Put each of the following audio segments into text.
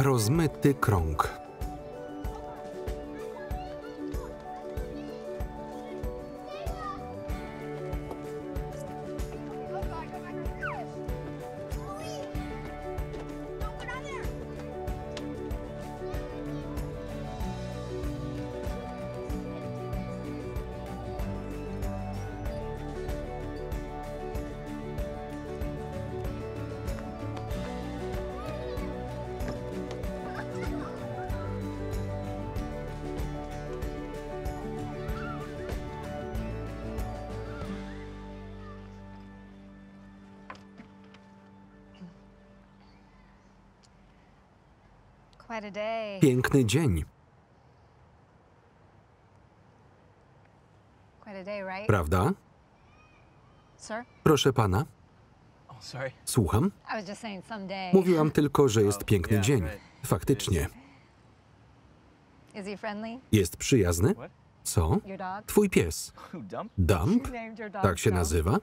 Rozmyty krąg. Piękny dzień. Prawda? Proszę pana. Słucham? Mówiłam tylko, że jest piękny dzień. Faktycznie. Jest przyjazny? Co? Twój pies. Dump? Tak się nazywa?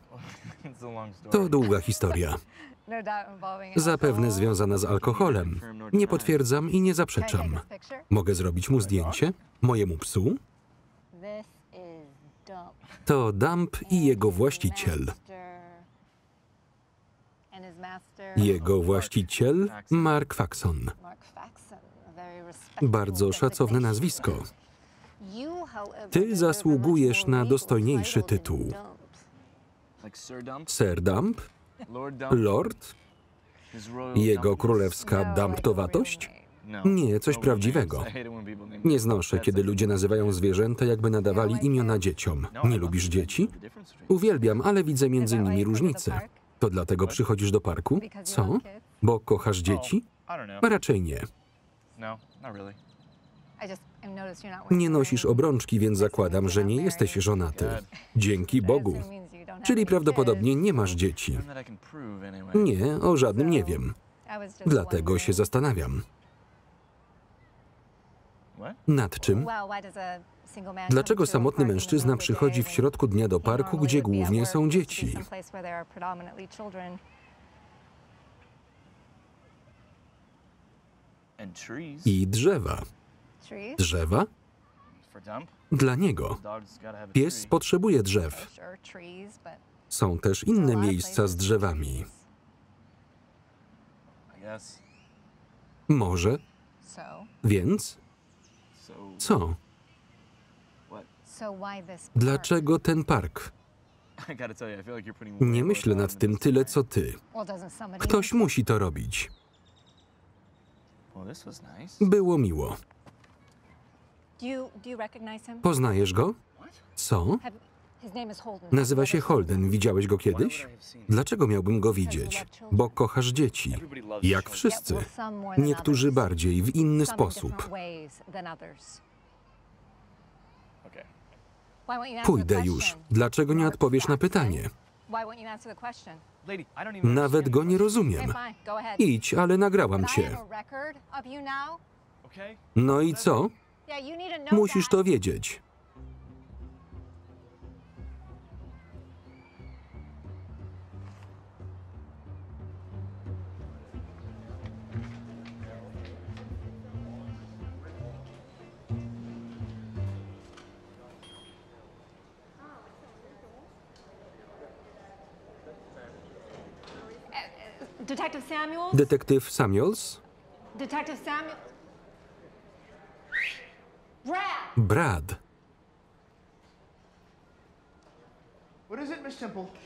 To długa historia. Zapewne związana z alkoholem. Nie potwierdzam i nie zaprzeczam. Mogę zrobić mu zdjęcie? Mojemu psu? To Dump i jego właściciel. Jego właściciel Mark Faxon. Bardzo szacowne nazwisko. Ty zasługujesz na dostojniejszy tytuł. Sir Dump? Lord? Jego królewska dumptowatość? Nie, coś prawdziwego. Nie znoszę, kiedy ludzie nazywają zwierzęta, jakby nadawali imiona dzieciom. Nie lubisz dzieci? Uwielbiam, ale widzę między nimi różnicę. To dlatego przychodzisz do parku? Co? Bo kochasz dzieci? Raczej nie. Nie nosisz obrączki, więc zakładam, że nie jesteś żonaty. Dzięki Bogu. Czyli prawdopodobnie nie masz dzieci. Nie, o żadnym nie wiem. Dlatego się zastanawiam. Nad czym? Dlaczego samotny mężczyzna przychodzi w środku dnia do parku, gdzie głównie są dzieci? I drzewa. Drzewa? Dla niego. Pies potrzebuje drzew. Są też inne miejsca z drzewami. Może? Więc? Co? Dlaczego ten park? Nie myślę nad tym tyle, co ty. Ktoś musi to robić. Było miło. Poznajesz go? Co? Nazywa się Holden. Widziałeś go kiedyś? Dlaczego miałbym go widzieć? Bo kochasz dzieci. Jak wszyscy. Niektórzy bardziej, w inny sposób. Pójdę już. Dlaczego nie odpowiesz na pytanie? Nawet go nie rozumiem. Idź, ale nagrałam cię. No i co? Musisz to wiedzieć. Detektyw Samuels? Brad.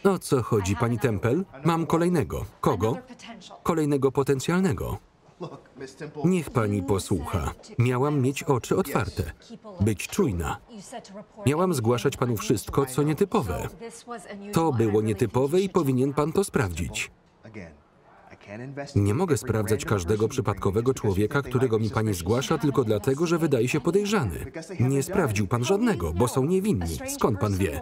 O co chodzi, pani Temple? Mam kolejnego. Kogo? Kolejnego potencjalnego. Niech pani posłucha. Miałam mieć oczy otwarte. Być czujna. Miałam zgłaszać panu wszystko, co nietypowe. To było nietypowe i powinien pan to sprawdzić. Nie mogę sprawdzać każdego przypadkowego człowieka, którego mi pani zgłasza, tylko dlatego, że wydaje się podejrzany. Nie sprawdził pan żadnego, bo są niewinni. Skąd pan wie?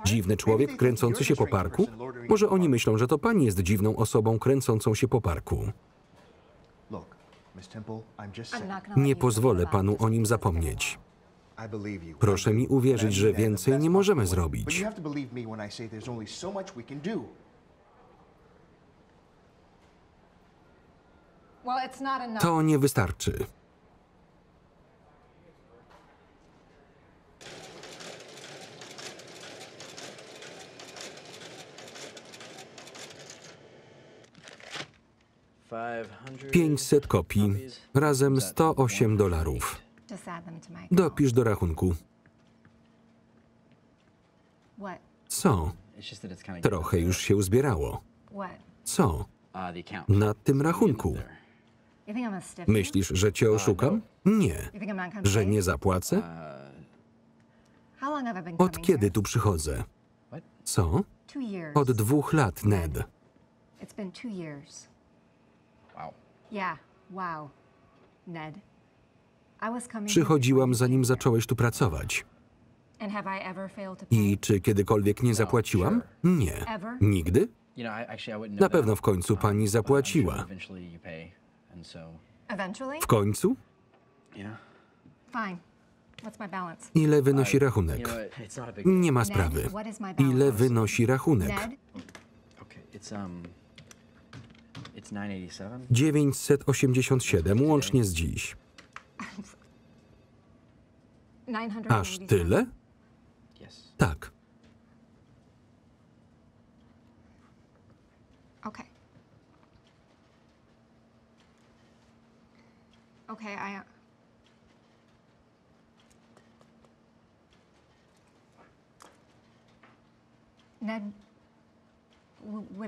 Dziwny człowiek kręcący się po parku? Może oni myślą, że to pani jest dziwną osobą kręcącą się po parku. Nie pozwolę panu o nim zapomnieć. Proszę mi uwierzyć, że więcej nie możemy zrobić. To nie wystarczy. $500 kopii, razem $108. Dopisz do rachunku. Co? Trochę już się uzbierało. Co? Na tym rachunku. Myślisz, że cię oszukam? Nie. Że nie zapłacę? Od kiedy tu przychodzę? Co? Od 2 lat, Ned. Przychodziłam, zanim zacząłeś tu pracować. I czy kiedykolwiek nie zapłaciłam? Nie. Nigdy? Na pewno w końcu pani zapłaciła. W końcu? Ile wynosi rachunek? Nie ma sprawy. Ile wynosi rachunek? 987 łącznie z dziś. Aż tyle? Tak.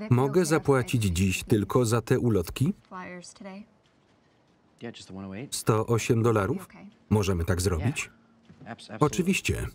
Mogę zapłacić dziś tylko za te ulotki? $108? Możemy tak zrobić? Oczywiście.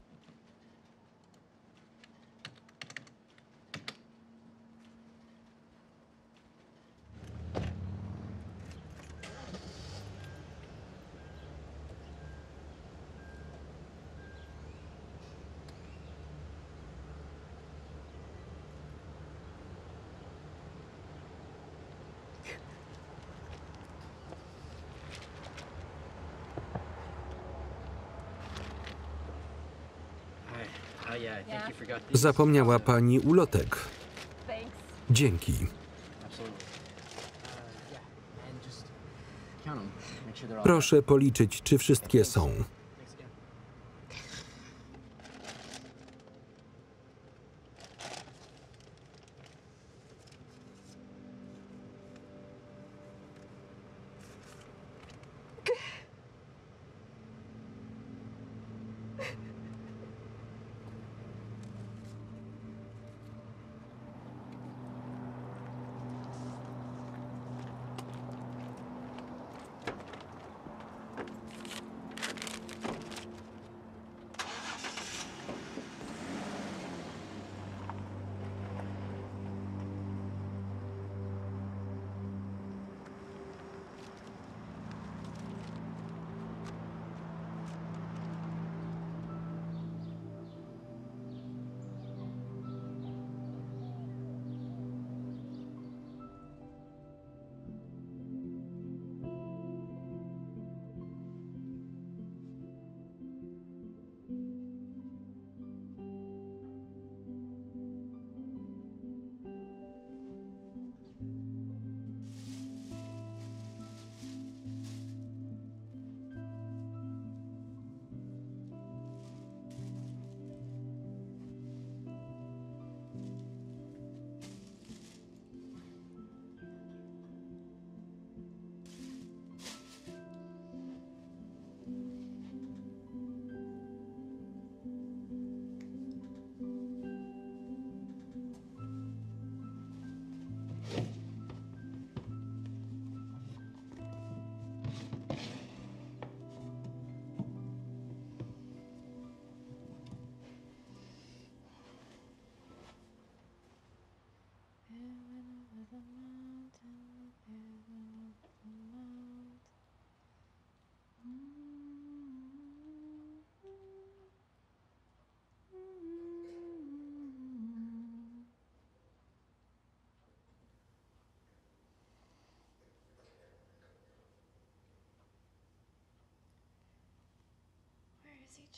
Zapomniała pani ulotek. Dzięki. Proszę policzyć, czy wszystkie są.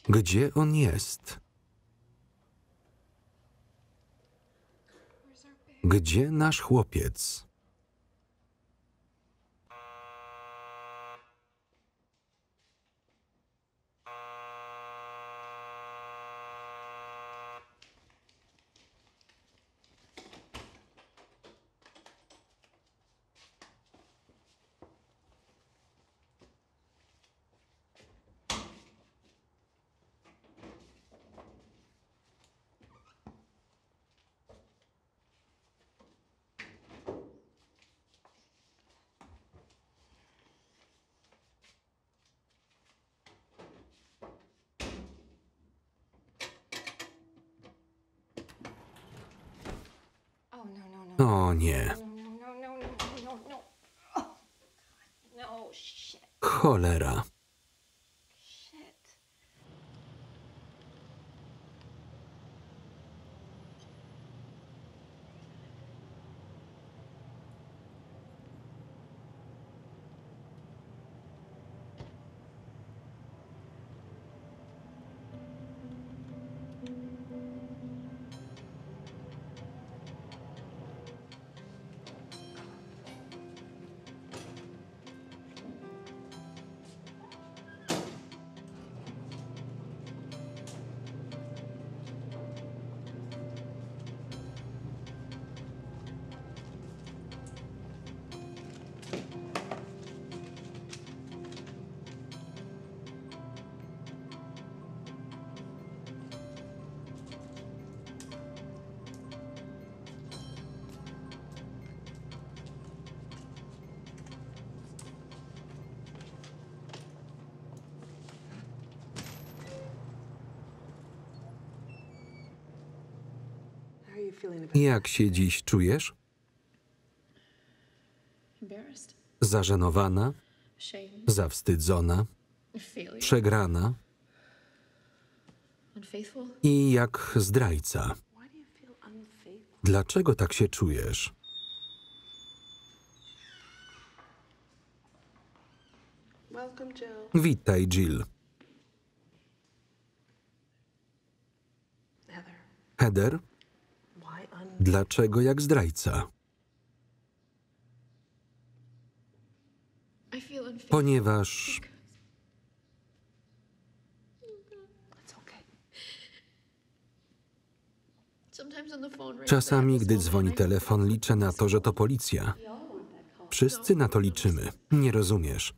Gdzie on jest? Gdzie nasz chłopiec? O nie. Cholera. Jak się dziś czujesz? Zażenowana? Zawstydzona? Przegrana? I jak zdrajca. Dlaczego tak się czujesz? Witaj, Jill. Heather? Dlaczego jak zdrajca? Ponieważ... Czasami, gdy dzwoni telefon, liczę na to, że to policja. Wszyscy na to liczymy. Nie rozumiesz.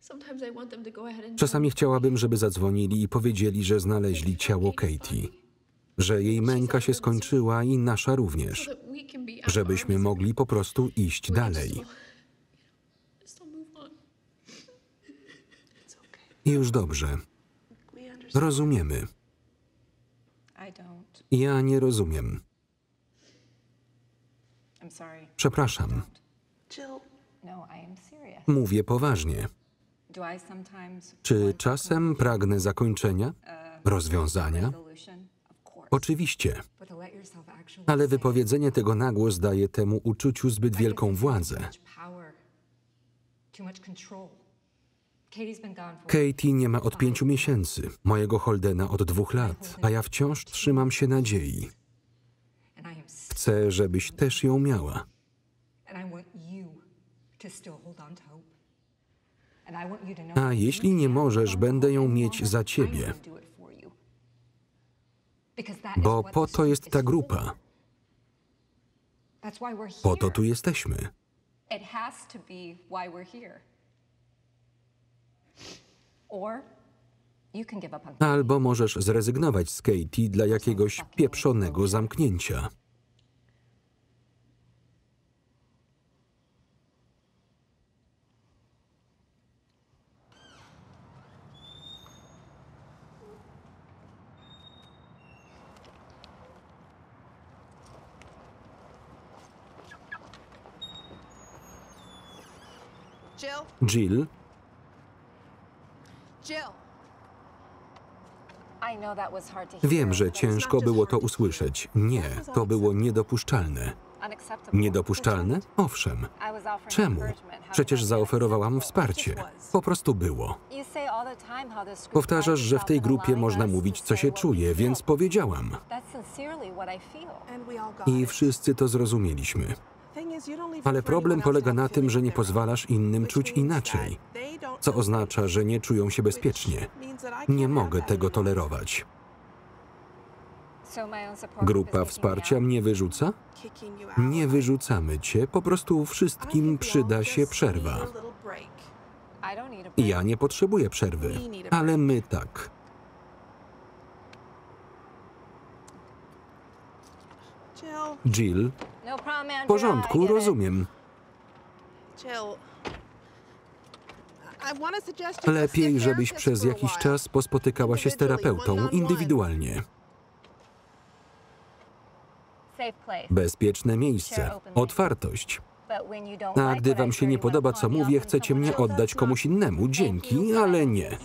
Czasami chciałabym, żeby zadzwonili i powiedzieli, że znaleźli ciało Katie. Że jej męka się skończyła i nasza również. Żebyśmy mogli po prostu iść dalej. Już dobrze. Rozumiemy. Ja nie rozumiem. Przepraszam. Mówię poważnie. Czy czasem pragnę zakończenia? Rozwiązania? Oczywiście. Ale wypowiedzenie tego na głos daje temu uczuciu zbyt wielką władzę. Katie nie ma od 5 miesięcy, mojego Holdena od 2 lat, a ja wciąż trzymam się nadziei. Chcę, żebyś też ją miała. A jeśli nie możesz, będę ją mieć za ciebie. Bo po to jest ta grupa. Po to tu jesteśmy. Albo możesz zrezygnować z Katie dla jakiegoś pieprzonego zamknięcia. Jill? Wiem, że ciężko było to usłyszeć. Nie, to było niedopuszczalne. Niedopuszczalne? Owszem. Czemu? Przecież zaoferowałam wsparcie. Po prostu było. Powtarzasz, że w tej grupie można mówić, co się czuje, więc powiedziałam. I wszyscy to zrozumieliśmy. Ale problem polega na tym, że nie pozwalasz innym czuć inaczej, co oznacza, że nie czują się bezpiecznie. Nie mogę tego tolerować. Grupa wsparcia mnie wyrzuca? Nie wyrzucamy cię, po prostu wszystkim przyda się przerwa. Ja nie potrzebuję przerwy, ale my tak. Jill? W porządku, rozumiem. Lepiej, żebyś przez jakiś czas pospotykała się z terapeutą indywidualnie. Bezpieczne miejsce, otwartość. A gdy wam się nie podoba, co mówię, chcecie mnie oddać komuś innemu. Dzięki, ale nie.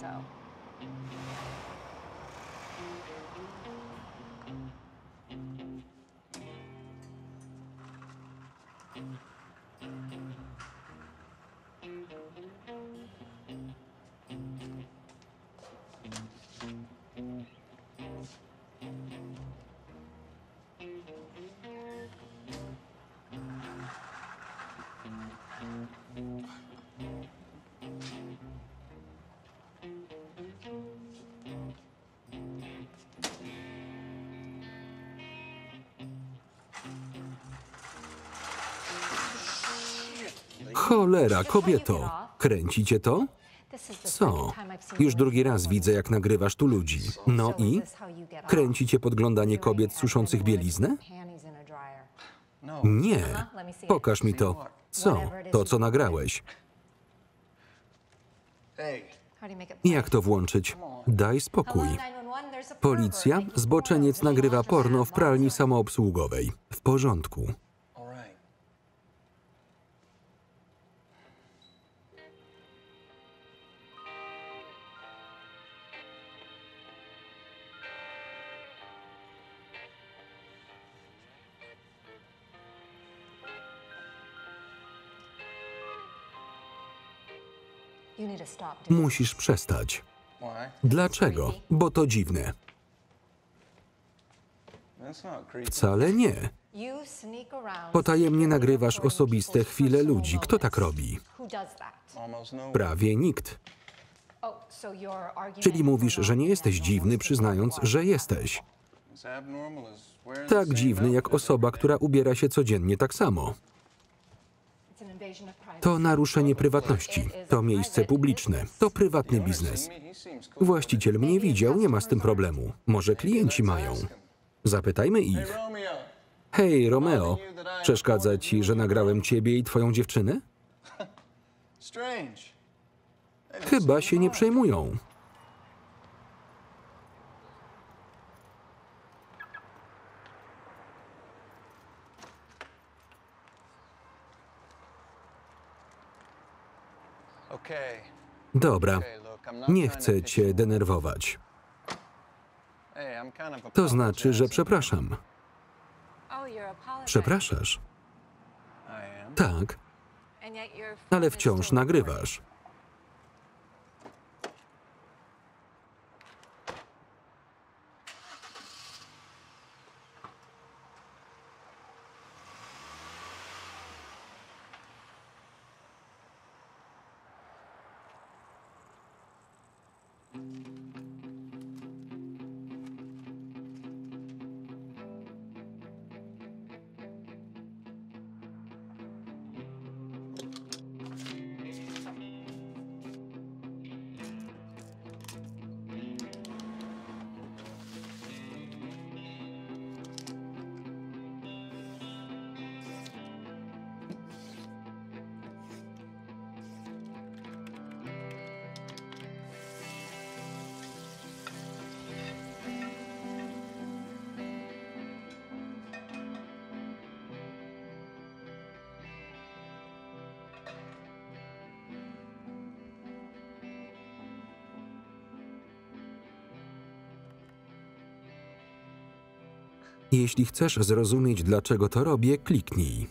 Cholera, kobieto. Kręcicie to? Co? Już drugi raz widzę, jak nagrywasz tu ludzi. No i? Kręcicie podglądanie kobiet suszących bieliznę? Nie. Pokaż mi to. Co? To, co nagrałeś. Jak to włączyć? Daj spokój. Policja? Zboczeniec nagrywa porno w pralni samoobsługowej. W porządku. Musisz przestać. Dlaczego? Bo to dziwne. Wcale nie. Potajemnie nagrywasz osobiste chwile ludzi. Kto tak robi? Prawie nikt. Czyli mówisz, że nie jesteś dziwny, przyznając, że jesteś. Tak dziwny jak osoba, która ubiera się codziennie tak samo. To naruszenie prywatności. To miejsce publiczne. To prywatny biznes. Właściciel mnie widział, nie ma z tym problemu. Może klienci mają. Zapytajmy ich. Hej, Romeo, przeszkadza ci, że nagrałem ciebie i twoją dziewczynę? Chyba się nie przejmują. Dobra, nie chcę cię denerwować. To znaczy, że przepraszam. Przepraszasz? Tak, ale wciąż nagrywasz. Jeśli chcesz zrozumieć, dlaczego to robię, kliknij.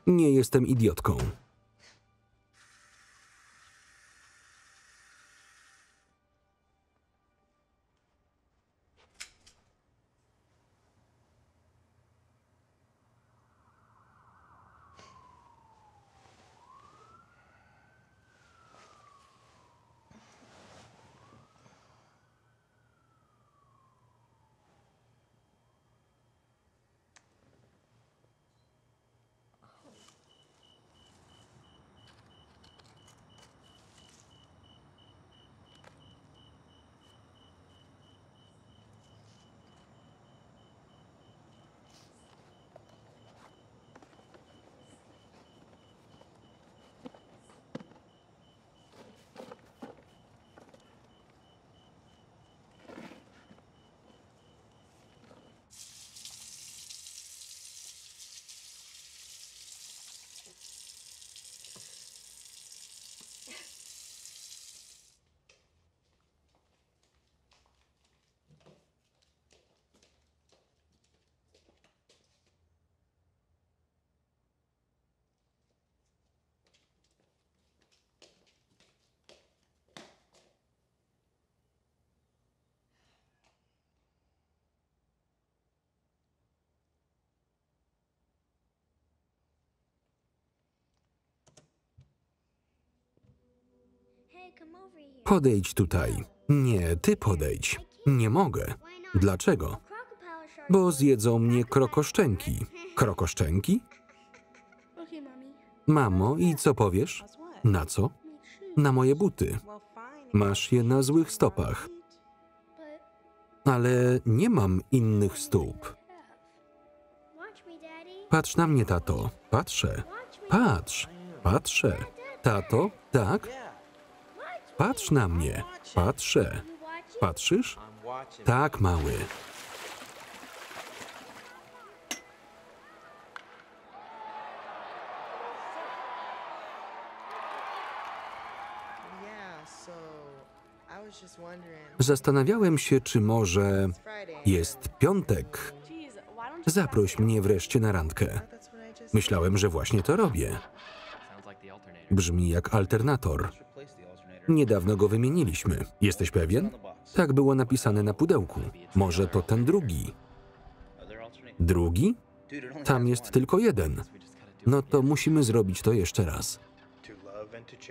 Nie jestem idiotką. Podejdź tutaj. Nie, ty podejdź. Nie mogę. Dlaczego? Bo zjedzą mnie krokoszczęki. Krokoszczęki? Mamo, i co powiesz? Na co? Na moje buty. Masz je na złych stopach. Ale nie mam innych stóp. Patrz na mnie, tato. Patrzę. Patrz. Patrzę. Tato, tak? Patrz na mnie. Patrzę. Patrzysz? Tak, mały. Zastanawiałem się, czy może jest piątek. Zaproś mnie wreszcie na randkę. Myślałem, że właśnie to robię. Brzmi jak alternator. Niedawno go wymieniliśmy. Jesteś pewien? Tak było napisane na pudełku. Może to ten drugi. Drugi? Tam jest tylko jeden. No to musimy zrobić to jeszcze raz.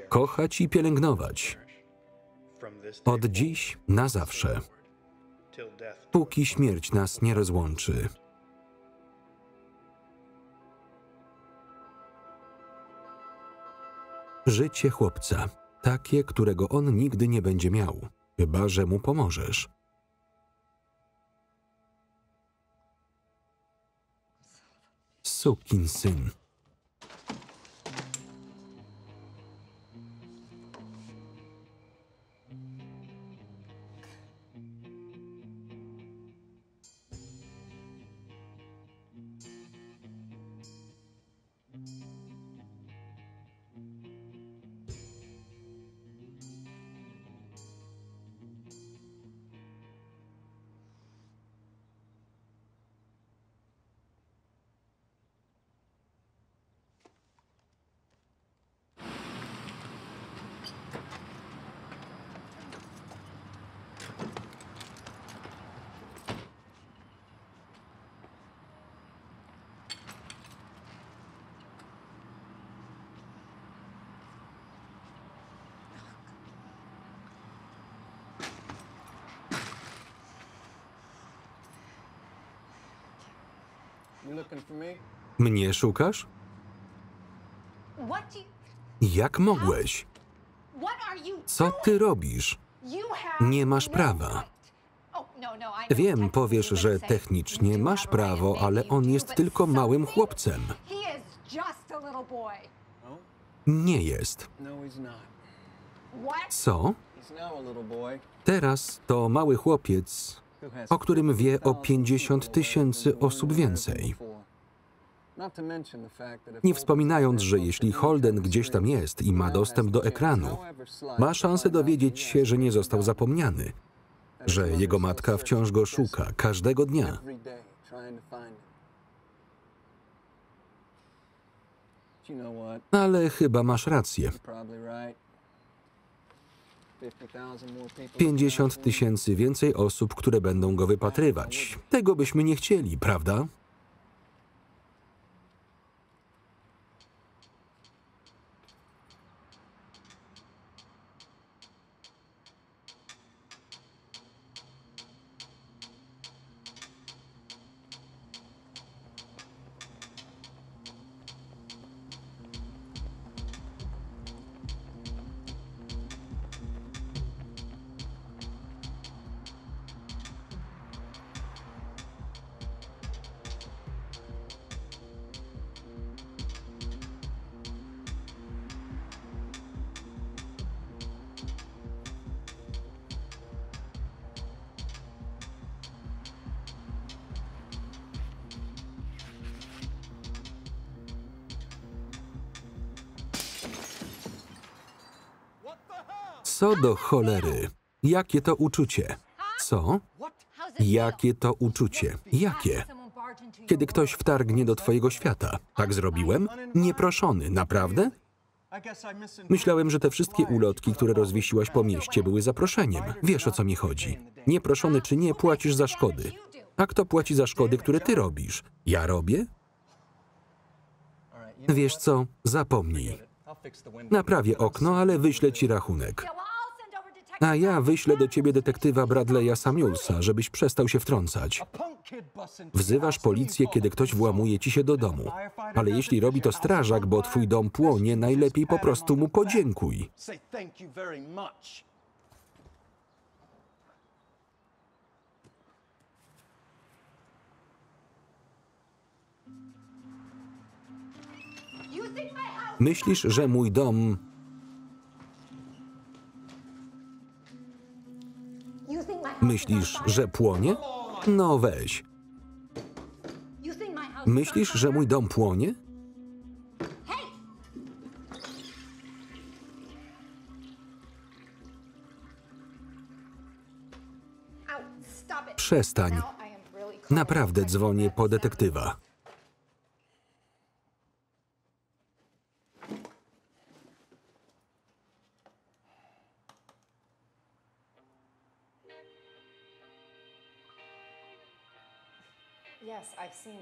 Kochać i pielęgnować. Od dziś na zawsze. Póki śmierć nas nie rozłączy. Życie chłopca. Takie, którego on nigdy nie będzie miał. Chyba że mu pomożesz. Sukinsyn. Mnie szukasz? Jak mogłeś? Co ty robisz? Nie masz prawa. Wiem, powiesz, że technicznie masz prawo, ale on jest tylko małym chłopcem. Nie jest. Co? Teraz to mały chłopiec, o którym wie o 50 000 osób więcej. Nie wspominając, że jeśli Holden gdzieś tam jest i ma dostęp do ekranu, ma szansę dowiedzieć się, że nie został zapomniany, że jego matka wciąż go szuka każdego dnia. Ale chyba masz rację. 50 000 więcej osób, które będą go wypatrywać. Tego byśmy nie chcieli, prawda? Co do cholery? Jakie to uczucie? Co? Jakie to uczucie? Jakie? Kiedy ktoś wtargnie do twojego świata. Tak zrobiłem? Nieproszony, naprawdę? Myślałem, że te wszystkie ulotki, które rozwiesiłaś po mieście, były zaproszeniem. Wiesz, o co mi chodzi. Nieproszony czy nie, płacisz za szkody. A kto płaci za szkody, które ty robisz? Ja robię? Wiesz co? Zapomnij. Naprawię okno, ale wyślę ci rachunek. A ja wyślę do ciebie detektywa Bradley'a Samuelsa, żebyś przestał się wtrącać. Wzywasz policję, kiedy ktoś włamuje ci się do domu. Ale jeśli robi to strażak, bo twój dom płonie, najlepiej po prostu mu podziękuj. Myślisz, że mój dom... Myślisz, że płonie? No weź. Myślisz, że mój dom płonie? Przestań. Naprawdę dzwonię po detektywa.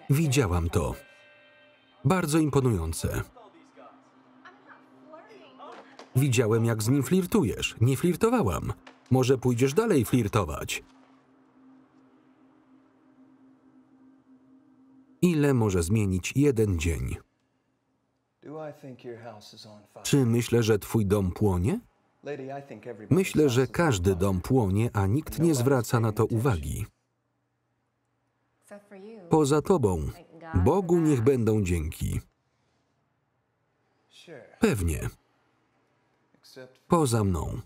Widziałam to. Bardzo imponujące. Widziałem, jak z nim flirtujesz. Nie flirtowałam. Może pójdziesz dalej flirtować. Ile może zmienić jeden dzień? Czy myślę, że twój dom płonie? Myślę, że każdy dom płonie, a nikt nie zwraca na to uwagi. Poza tobą. Bogu niech będą dzięki. Pewnie. Poza mną.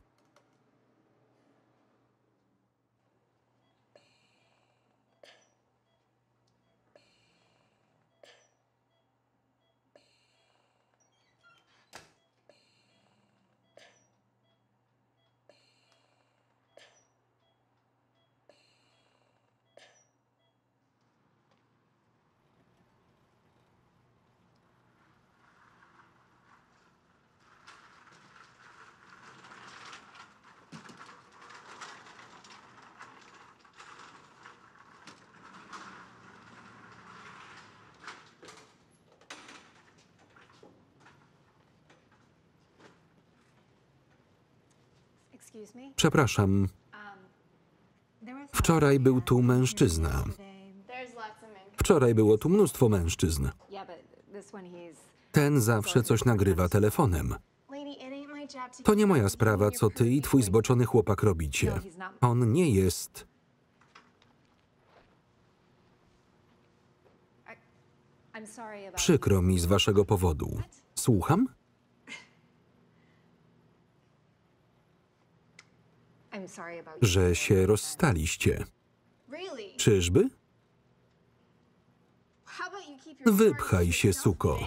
Przepraszam. Wczoraj był tu mężczyzna. Wczoraj było tu mnóstwo mężczyzn. Ten zawsze coś nagrywa telefonem. To nie moja sprawa, co ty i twój zboczony chłopak robicie. On nie jest... Przykro mi z waszego powodu. Słucham? Że się rozstaliście. Czyżby? Wypchaj się, suko.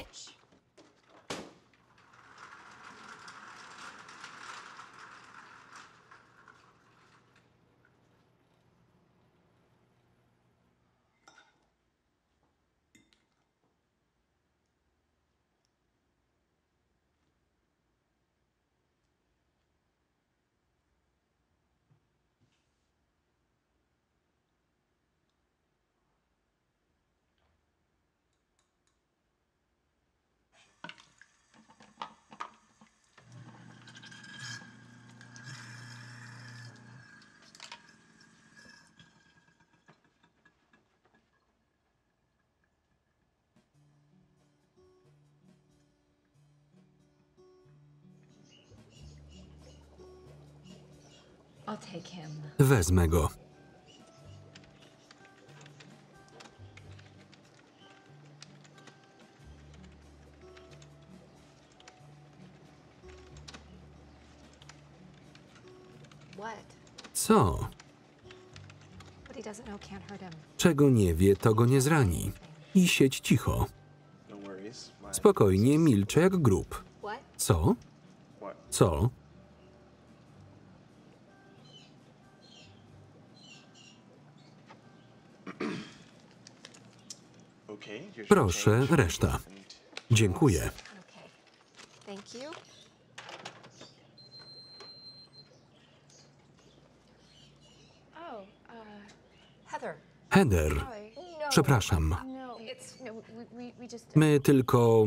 Wezmę go. Co? Czego nie wie, to go nie zrani. I siedź cicho. Spokojnie, milczę jak grób. Co? Co? Proszę, reszta. Dziękuję. Heather, przepraszam. My tylko...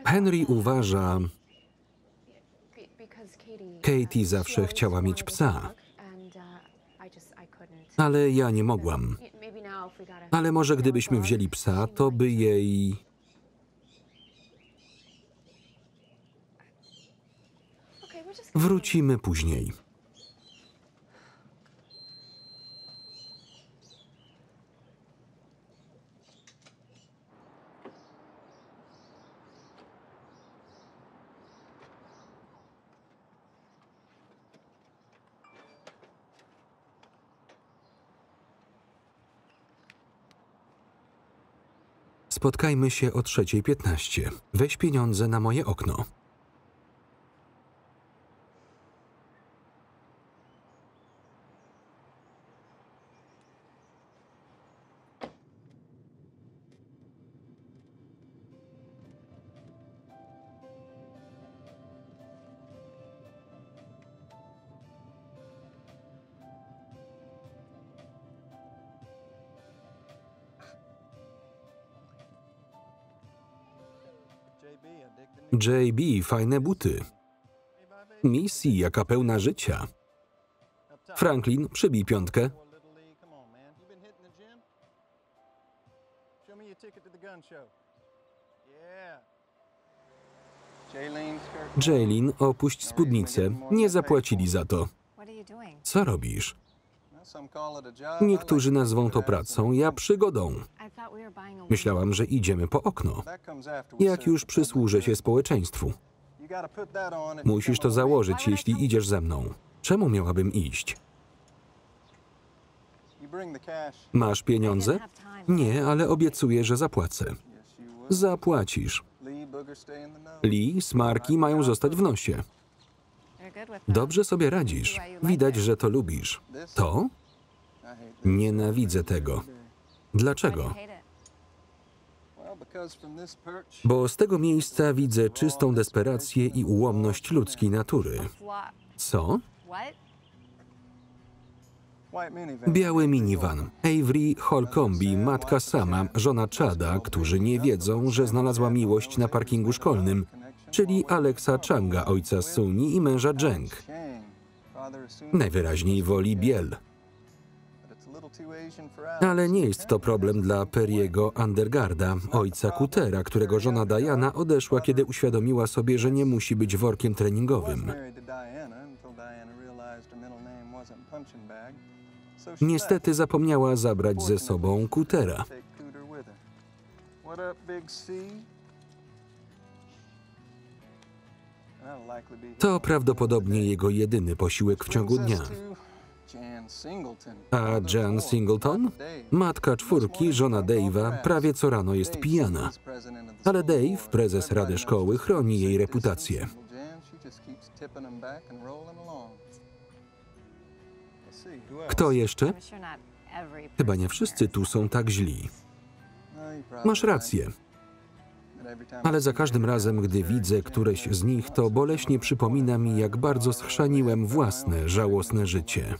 Henry uważa... Katie zawsze chciała mieć psa, ale ja nie mogłam. Ale może gdybyśmy wzięli psa, to by jej... Wrócimy później. Spotkajmy się o 3:15. Weź pieniądze na moje okno. JB, fajne buty. Missy, jaka pełna życia. Franklin, przybij piątkę. Jaylin, opuść spódnicę. Nie zapłacili za to. Co robisz? Niektórzy nazwą to pracą, ja przygodą. Myślałam, że idziemy po okno. Jak już przysłużę się społeczeństwu. Musisz to założyć, jeśli idziesz ze mną. Czemu miałabym iść? Masz pieniądze? Nie, ale obiecuję, że zapłacę. Zapłacisz. Lee, smarki mają zostać w nosie. Dobrze sobie radzisz. Widać, że to lubisz. To? Nienawidzę tego. Dlaczego? Bo z tego miejsca widzę czystą desperację i ułomność ludzkiej natury. Co? Biały minivan. Avery Holcombi, matka sama, żona Chada, którzy nie wiedzą, że znalazła miłość na parkingu szkolnym, czyli Alexa Changa, ojca Suni i męża Jeng. Najwyraźniej woli biel. Ale nie jest to problem dla Perry'ego Undergarda, ojca Cootera, którego żona Diana odeszła, kiedy uświadomiła sobie, że nie musi być workiem treningowym. Niestety zapomniała zabrać ze sobą Cootera. To prawdopodobnie jego jedyny posiłek w ciągu dnia. A Jan Singleton? Matka czwórki, żona Dave'a, prawie co rano jest pijana. Ale Dave, prezes Rady Szkoły, chroni jej reputację. Kto jeszcze? Chyba nie wszyscy tu są tak źli. Masz rację. Ale za każdym razem, gdy widzę któreś z nich, to boleśnie przypomina mi, jak bardzo schrzaniłem własne, żałosne życie.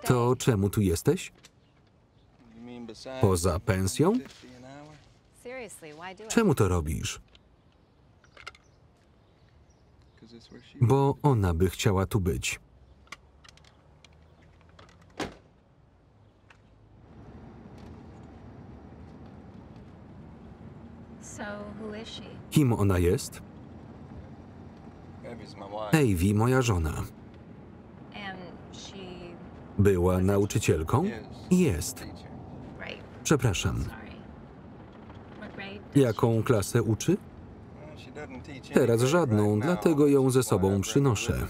To czemu tu jesteś? Poza pensją? Czemu to robisz? Bo ona by chciała tu być. Kim ona jest? Avy, moja żona. Była nauczycielką? Jest. Przepraszam. Jaką klasę uczy? Teraz żadną, dlatego ją ze sobą przynoszę.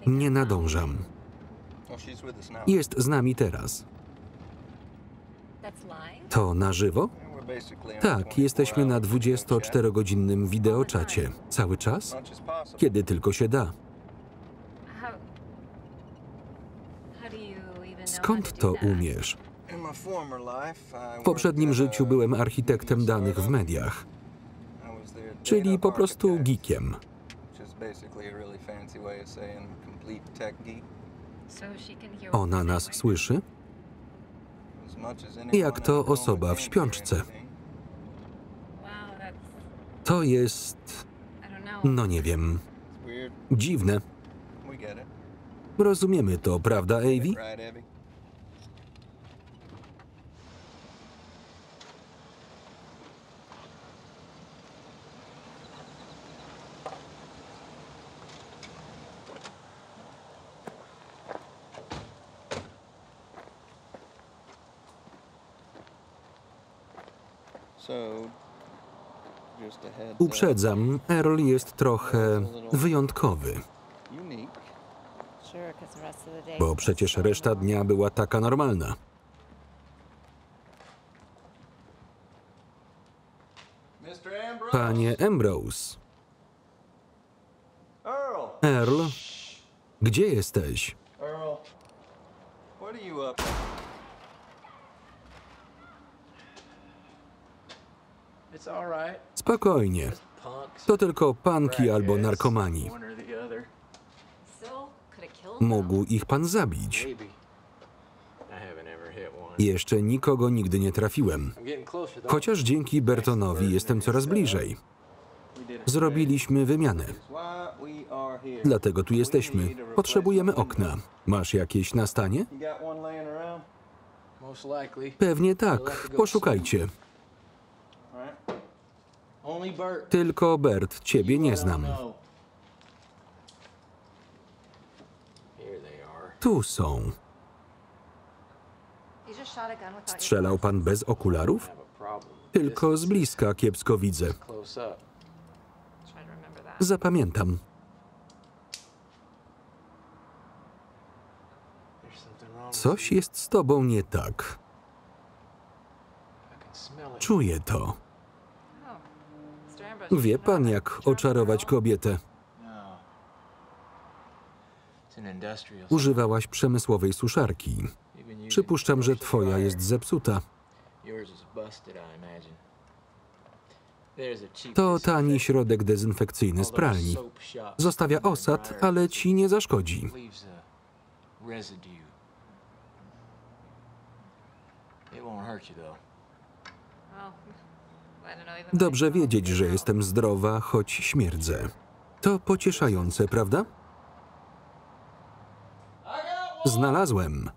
Nie nadążam. Jest z nami teraz. To na żywo? Tak, jesteśmy na 24-godzinnym wideoczacie. Cały czas? Kiedy tylko się da. Skąd to umiesz? W poprzednim życiu byłem architektem danych w mediach, czyli po prostu geekiem. Ona nas słyszy? Jak to osoba w śpiączce. To jest... no nie wiem. Dziwne. Rozumiemy to, prawda, Avi? Uprzedzam, Earl jest trochę wyjątkowy. Bo przecież reszta dnia była taka normalna. Panie Ambrose. Earl, gdzie jesteś? Spokojnie. To tylko panki albo narkomani. Mógł ich pan zabić. Jeszcze nikogo nigdy nie trafiłem. Chociaż dzięki Burtonowi jestem coraz bliżej. Zrobiliśmy wymianę. Dlatego tu jesteśmy. Potrzebujemy okna. Masz jakieś na stanie? Pewnie tak. Poszukajcie. Tylko Bert, ciebie nie znam. Tu są. Strzelał pan bez okularów? Tylko z bliska kiepsko widzę. Zapamiętam. Coś jest z tobą nie tak. Czuję to. Wie pan, jak oczarować kobietę? Używałaś przemysłowej suszarki. Przypuszczam, że twoja jest zepsuta. To tani środek dezynfekcyjny z pralni. Zostawia osad, ale ci nie zaszkodzi. Dobrze wiedzieć, że jestem zdrowa, choć śmierdzę. To pocieszające, prawda? Znalazłem.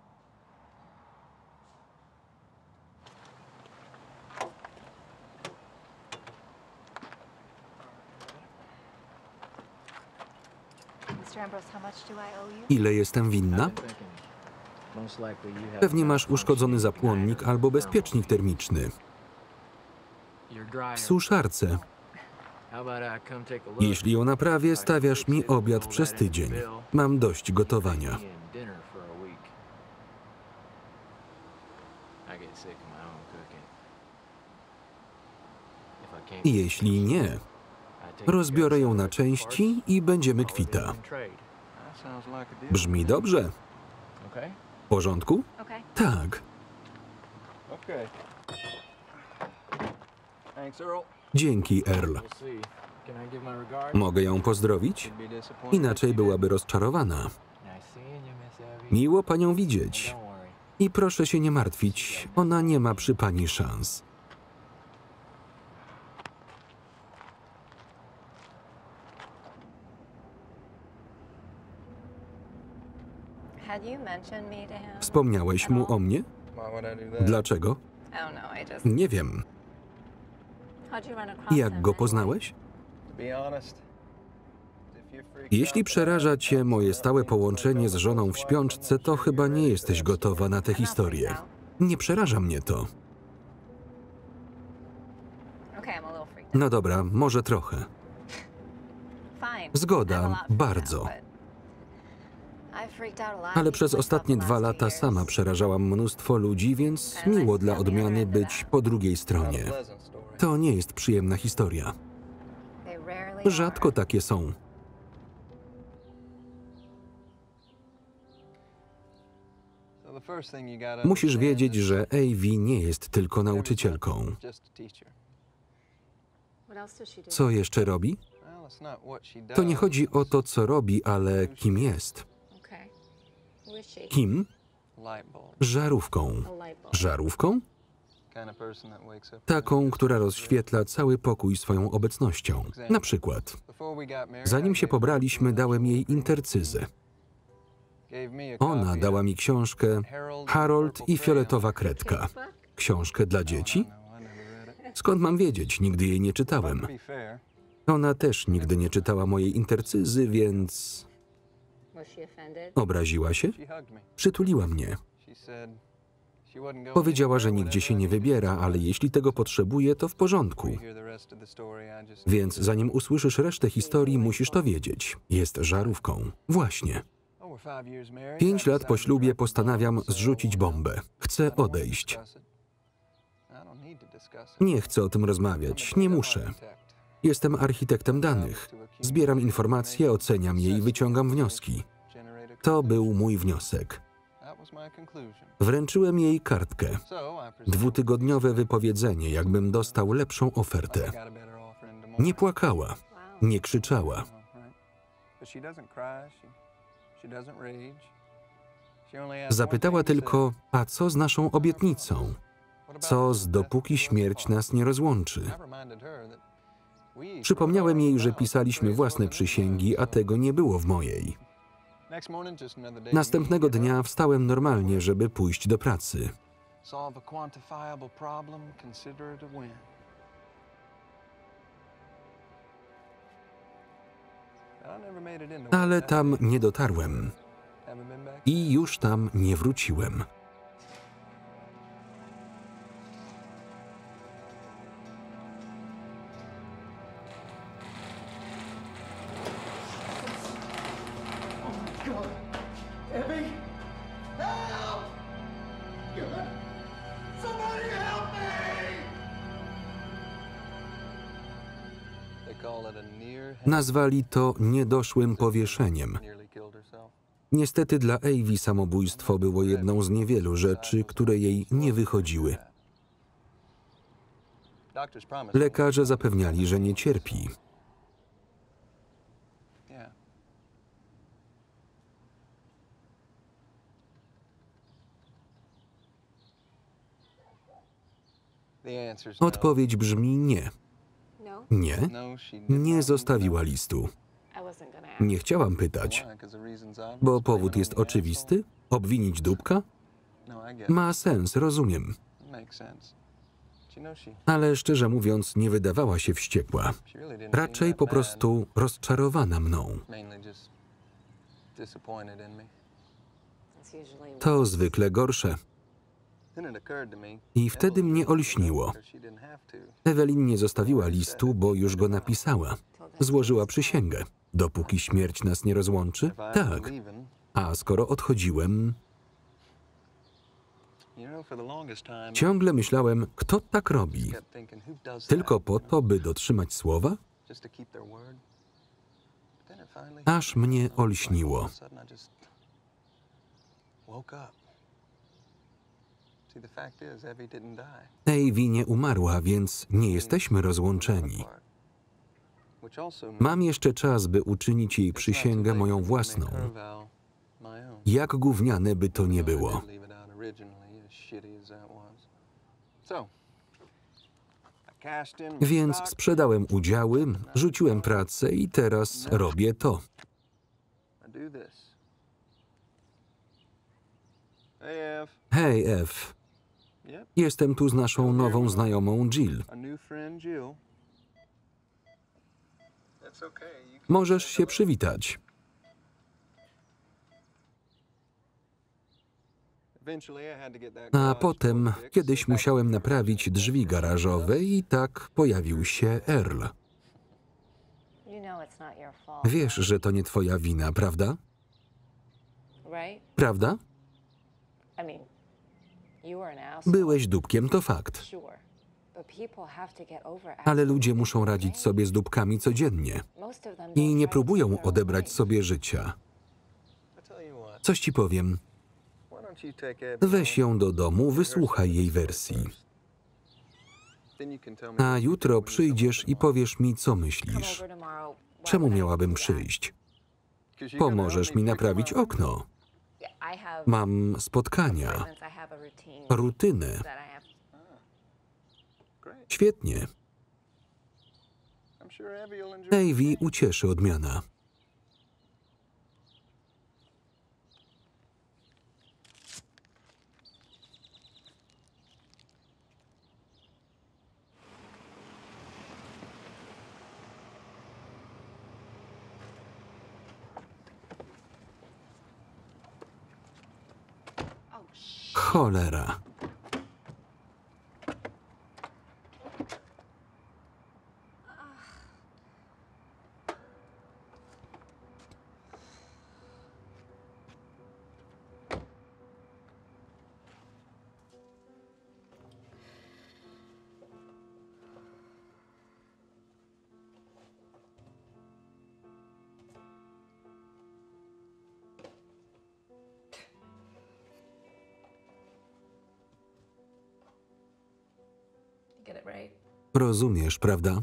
Ile jestem winna? Pewnie masz uszkodzony zapłonnik albo bezpiecznik termiczny. W suszarce. Jeśli ją naprawię, stawiasz mi obiad przez tydzień. Mam dość gotowania. Jeśli nie, rozbiorę ją na części i będziemy kwita. Brzmi dobrze. W porządku? Tak. Dzięki, Earl. Mogę ją pozdrowić? Inaczej byłaby rozczarowana. Miło panią widzieć. I proszę się nie martwić, ona nie ma przy pani szans. Wspomniałeś mu o mnie? Dlaczego? Nie wiem. Jak go poznałeś? Jeśli przeraża cię moje stałe połączenie z żoną w śpiączce, to chyba nie jesteś gotowa na tę historię. Nie przeraża mnie to. No dobra, może trochę. Zgoda, bardzo. Ale przez ostatnie 2 lata sama przerażałam mnóstwo ludzi, więc miło dla odmiany być po drugiej stronie. To nie jest przyjemna historia. Rzadko takie są. Musisz wiedzieć, że Avi nie jest tylko nauczycielką. Co jeszcze robi? To nie chodzi o to, co robi, ale kim jest. Kim? Żarówką. Żarówką? Taką, która rozświetla cały pokój swoją obecnością. Na przykład, zanim się pobraliśmy, dałem jej intercyzę. Ona dała mi książkę Harold i fioletowa kredka. Książkę dla dzieci? Skąd mam wiedzieć? Nigdy jej nie czytałem. Ona też nigdy nie czytała mojej intercyzy, więc... Obraziła się? Przytuliła mnie. Powiedziała, że nigdzie się nie wybiera, ale jeśli tego potrzebuje, to w porządku. Więc zanim usłyszysz resztę historii, musisz to wiedzieć. Jest żarówką. Właśnie. 5 lat po ślubie postanawiam zrzucić bombę. Chcę odejść. Nie chcę o tym rozmawiać. Nie muszę. Jestem architektem danych. Zbieram informacje, oceniam je i wyciągam wnioski. To był mój wniosek. Wręczyłem jej kartkę. 2-tygodniowe wypowiedzenie, jakbym dostał lepszą ofertę. Nie płakała, nie krzyczała. Zapytała tylko, a co z naszą obietnicą? Co z dopóki śmierć nas nie rozłączy? Przypomniałem jej, że pisaliśmy własne przysięgi, a tego nie było w mojej. Następnego dnia wstałem normalnie, żeby pójść do pracy. Ale tam nie dotarłem i już tam nie wróciłem. Nazwali to niedoszłym powieszeniem. Niestety dla Evi samobójstwo było jedną z niewielu rzeczy, które jej nie wychodziły. Lekarze zapewniali, że nie cierpi. Odpowiedź brzmi nie. Nie, nie zostawiła listu. Nie chciałam pytać, bo powód jest oczywisty? Obwinić dupka? Ma sens, rozumiem. Ale szczerze mówiąc, nie wydawała się wściekła. Raczej po prostu rozczarowana mną. To zwykle gorsze. I wtedy mnie olśniło. Ewelin nie zostawiła listu, bo już go napisała. Złożyła przysięgę. Dopóki śmierć nas nie rozłączy? Tak. A skoro odchodziłem... Ciągle myślałem, kto tak robi? Tylko po to, by dotrzymać słowa? Aż mnie olśniło. Evi nie umarła, więc nie jesteśmy rozłączeni. Mam jeszcze czas, by uczynić jej przysięgę moją własną. Jak gówniane by to nie było. Więc sprzedałem udziały, rzuciłem pracę i teraz robię to. Hej, F. Jestem tu z naszą nową znajomą Jill. Możesz się przywitać. A potem kiedyś musiałem naprawić drzwi garażowe i tak pojawił się Earl. Wiesz, że to nie twoja wina, prawda? Prawda? Byłeś dupkiem, to fakt. Ale ludzie muszą radzić sobie z dupkami codziennie i nie próbują odebrać sobie życia. Coś ci powiem. Weź ją do domu, wysłuchaj jej wersji. A jutro przyjdziesz i powiesz mi, co myślisz. Czemu miałabym przyjść? Pomożesz mi naprawić okno. Mam spotkania, rutynę. Świetnie. Navy ucieszy odmiana. Cholera. Rozumiesz, prawda?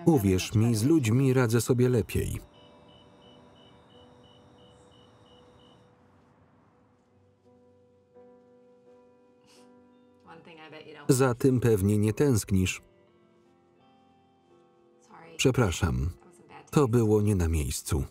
Uwierz mi, z ludźmi radzę sobie lepiej. Za tym pewnie nie tęsknisz. Przepraszam, to było nie na miejscu.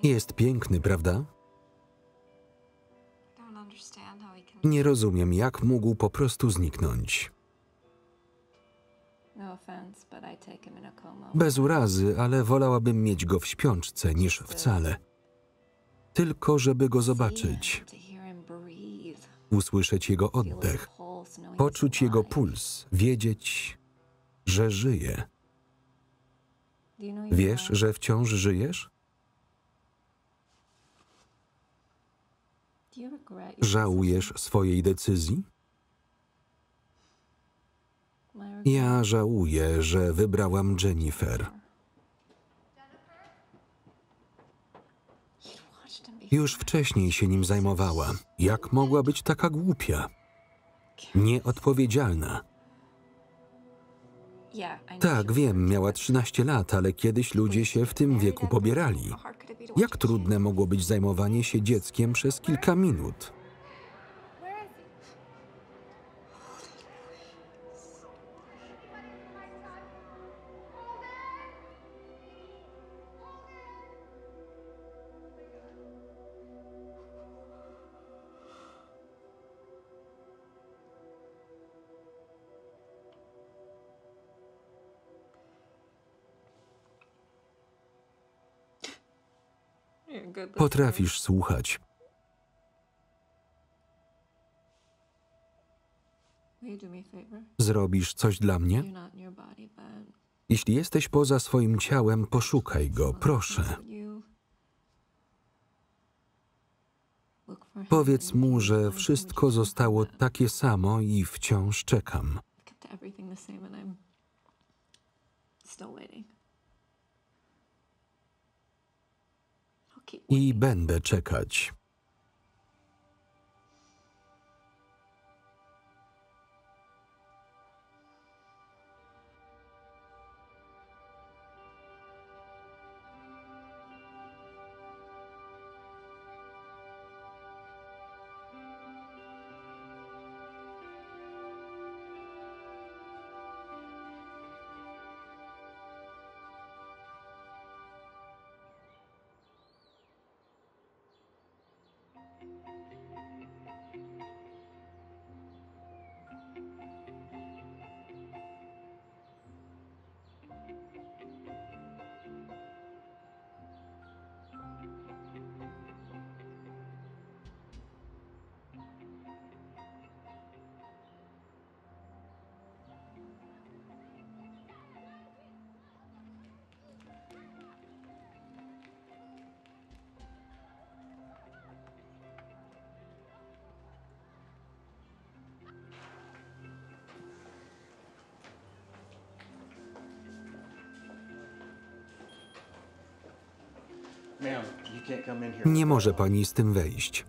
Jest piękny, prawda? Nie rozumiem, jak mógł po prostu zniknąć. Bez urazy, ale wolałabym mieć go w śpiączce niż wcale. Tylko żeby go zobaczyć, usłyszeć jego oddech, poczuć jego puls, wiedzieć, że żyje. Wiesz, że wciąż żyjesz? Żałujesz swojej decyzji? Ja żałuję, że wybrałam Jennifer. Już wcześniej się nim zajmowała. Jak mogła być taka głupia? Nieodpowiedzialna. Tak, wiem, miała 13 lat, ale kiedyś ludzie się w tym wieku pobierali. Jak trudne mogło być zajmowanie się dzieckiem przez kilka minut? Potrafisz słuchać. Zrobisz coś dla mnie? Jeśli jesteś poza swoim ciałem, poszukaj go, proszę. Powiedz mu, że wszystko zostało takie samo i wciąż czekam. I będę czekać. Nie może pani z tym wejść.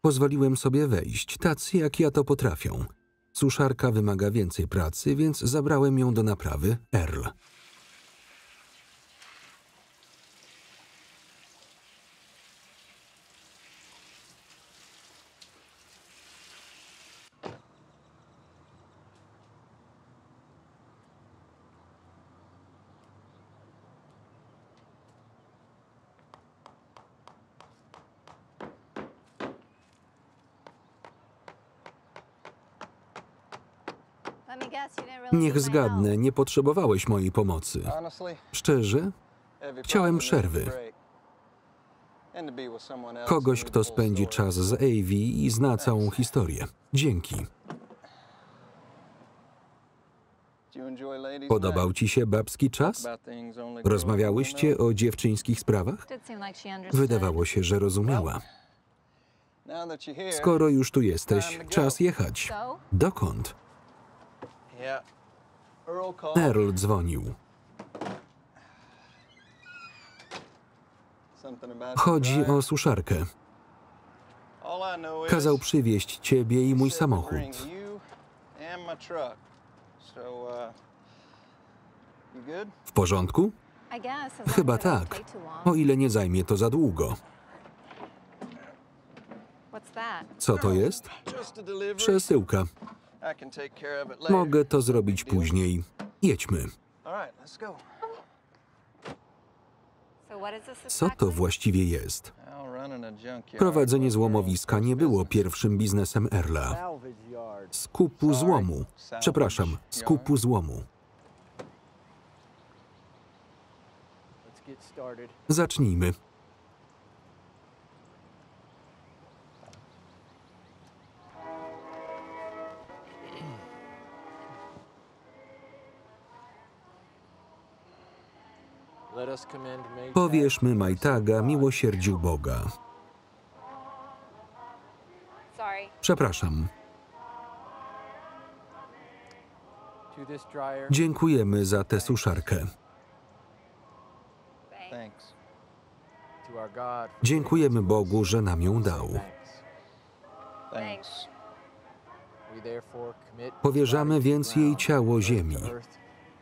Pozwoliłem sobie wejść, tacy jak ja to potrafią. Suszarka wymaga więcej pracy, więc zabrałem ją do naprawy, Earl. Niech zgadnę, nie potrzebowałeś mojej pomocy. Szczerze? Chciałem przerwy. Kogoś, kto spędzi czas z Avi i zna całą historię. Dzięki. Podobał ci się babski czas? Rozmawiałyście o dziewczyńskich sprawach? Wydawało się, że rozumiała. Skoro już tu jesteś, czas jechać. Dokąd? Earl dzwonił. Chodzi o suszarkę. Kazał przywieźć ciebie i mój samochód. W porządku? Chyba tak, o ile nie zajmie to za długo. Co to jest? Przesyłka. Mogę to zrobić później. Jedźmy. Co to właściwie jest? Prowadzenie złomowiska nie było pierwszym biznesem Earla. Skupu złomu. Przepraszam, skupu złomu. Zacznijmy. Powierzmy Majtaga miłosierdziu Boga. Przepraszam. Dziękujemy za tę suszarkę. Dziękujemy Bogu, że nam ją dał. Powierzamy więc jej ciało ziemi.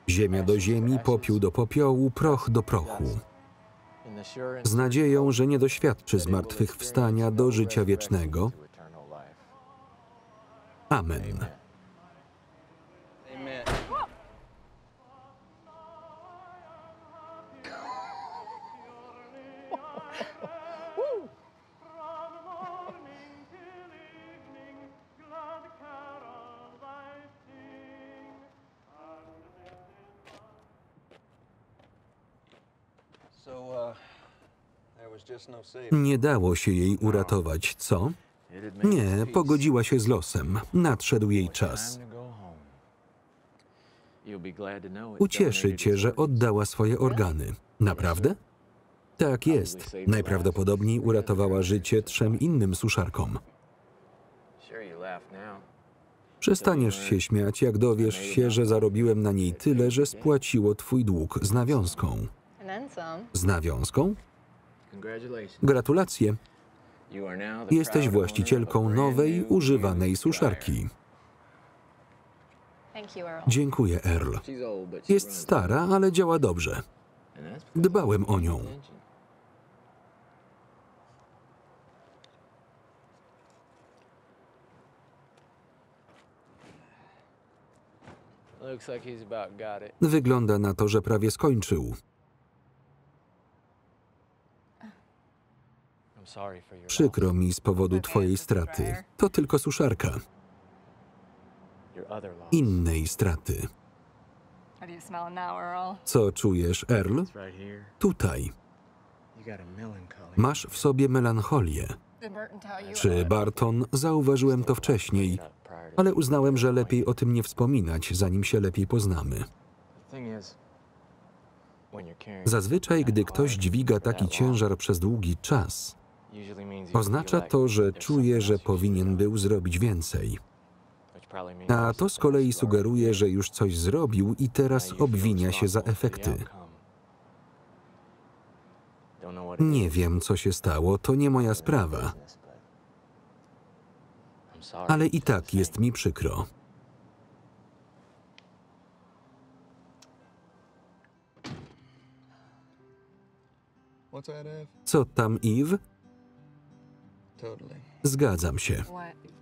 Ziemia do ziemi, popiół do popiołu, proch do prochu. Z nadzieją, że nie doświadczy zmartwychwstania do życia wiecznego. Amen. Nie dało się jej uratować, co? Nie, pogodziła się z losem. Nadszedł jej czas. Ucieszy cię, że oddała swoje organy. Naprawdę? Tak jest. Najprawdopodobniej uratowała życie 3 innym suszarkom. Przestaniesz się śmiać, jak dowiesz się, że zarobiłem na niej tyle, że spłaciło twój dług z nawiązką. Z nawiązką? Gratulacje. Jesteś właścicielką nowej, używanej suszarki. Dziękuję, Earl. Jest stara, ale działa dobrze. Dbałem o nią. Wygląda na to, że prawie skończył. Przykro mi z powodu twojej straty. To tylko suszarka. Innej straty. Co czujesz, Earl? Tutaj. Masz w sobie melancholię. Czy Barton? Zauważyłem to wcześniej, ale uznałem, że lepiej o tym nie wspominać, zanim się lepiej poznamy. Zazwyczaj, gdy ktoś dźwiga taki ciężar przez długi czas, oznacza to, że czuje, że powinien był zrobić więcej. A to z kolei sugeruje, że już coś zrobił i teraz obwinia się za efekty. Nie wiem, co się stało, to nie moja sprawa. Ale i tak jest mi przykro. Co tam, Eve? Zgadzam się.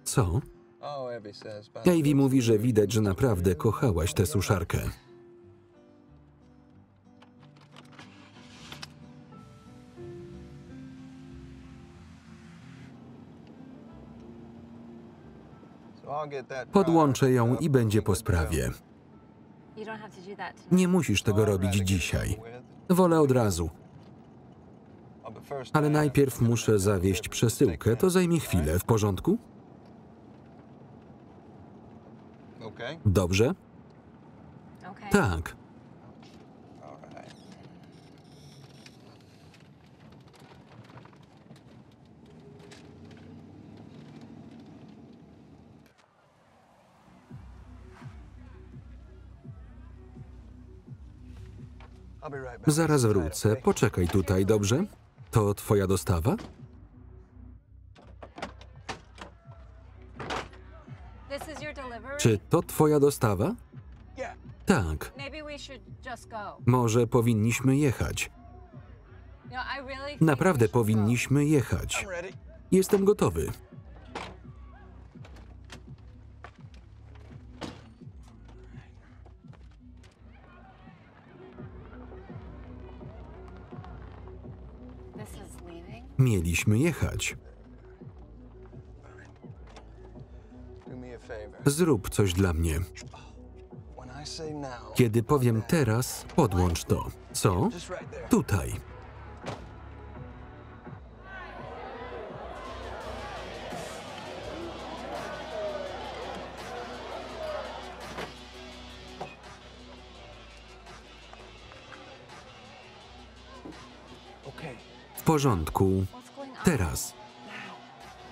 Co? Ivy mówi, że widać, że naprawdę kochałaś tę suszarkę. Podłączę ją i będzie po sprawie. Nie musisz tego robić dzisiaj. Wolę od razu. Ale najpierw muszę zawieźć przesyłkę, to zajmie chwilę. W porządku? Dobrze? Tak. Zaraz wrócę. Poczekaj tutaj, dobrze? To twoja dostawa? Czy to twoja dostawa? Tak. Może powinniśmy jechać. Naprawdę powinniśmy jechać. Jestem gotowy. Mieliśmy jechać. Zrób coś dla mnie. Kiedy powiem teraz, podłącz to. Co? Tutaj. W porządku. Teraz.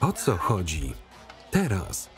O co chodzi? Teraz.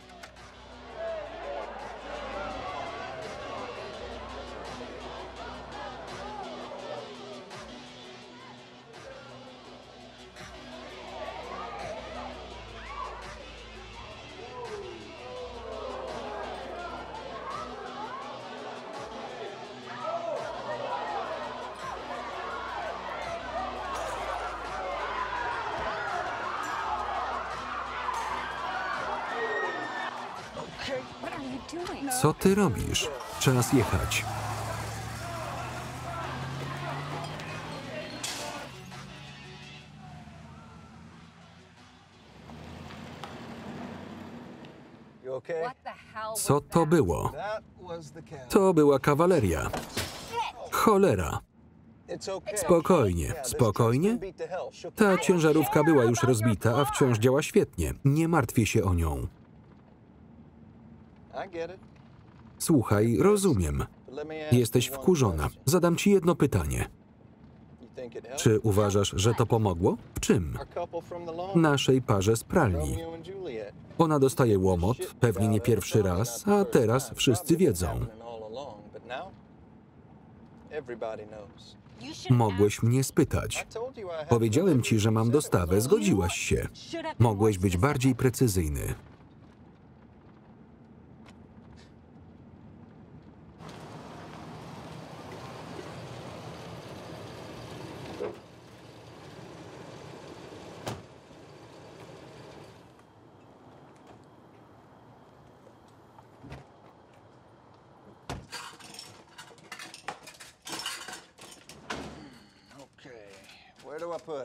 Co ty robisz? Czas jechać. Co to było? To była kawaleria. Cholera. Spokojnie, spokojnie. Ta ciężarówka była już rozbita, a wciąż działa świetnie. Nie martwię się o nią. Słuchaj, rozumiem. Jesteś wkurzona. Zadam ci jedno pytanie. Czy uważasz, że to pomogło? W czym? Naszej parze z pralni. Ona dostaje łomot, pewnie nie pierwszy raz, a teraz wszyscy wiedzą. Mogłeś mnie spytać. Powiedziałem ci, że mam dostawę, zgodziłaś się. Mogłeś być bardziej precyzyjny.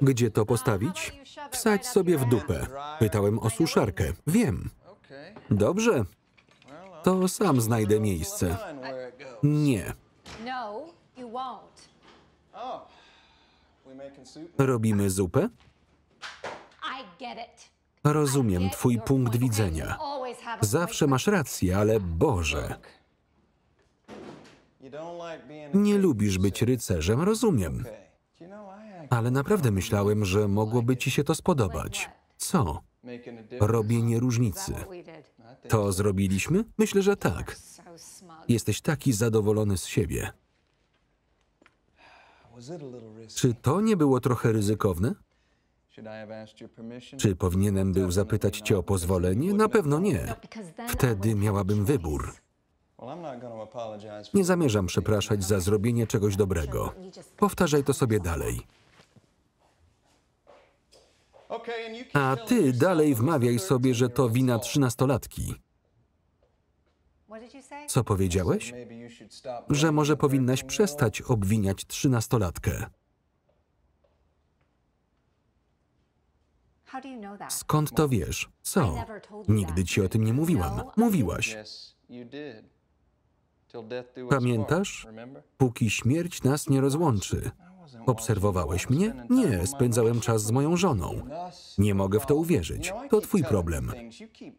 Gdzie to postawić? Wsadź sobie w dupę. Pytałem o suszarkę. Wiem. Dobrze. To sam znajdę miejsce. Nie. Robimy zupę? Rozumiem twój punkt widzenia. Zawsze masz rację, ale Boże. Nie lubisz być rycerzem, rozumiem. Ale naprawdę myślałem, że mogłoby ci się to spodobać. Co? Robienie różnicy. To zrobiliśmy? Myślę, że tak. Jesteś taki zadowolony z siebie. Czy to nie było trochę ryzykowne? Czy powinienem był zapytać cię o pozwolenie? Na pewno nie. Wtedy miałabym wybór. Nie zamierzam przepraszać za zrobienie czegoś dobrego. Powtarzaj to sobie dalej. A ty dalej wmawiaj sobie, że to wina 13-latki. Co powiedziałeś? Że może powinnaś przestać obwiniać 13-latkę. Skąd to wiesz? Co? Nigdy ci o tym nie mówiłam. Mówiłaś. Pamiętasz? Póki śmierć nas nie rozłączy. Obserwowałeś mnie? Nie, spędzałem czas z moją żoną. Nie mogę w to uwierzyć. To twój problem.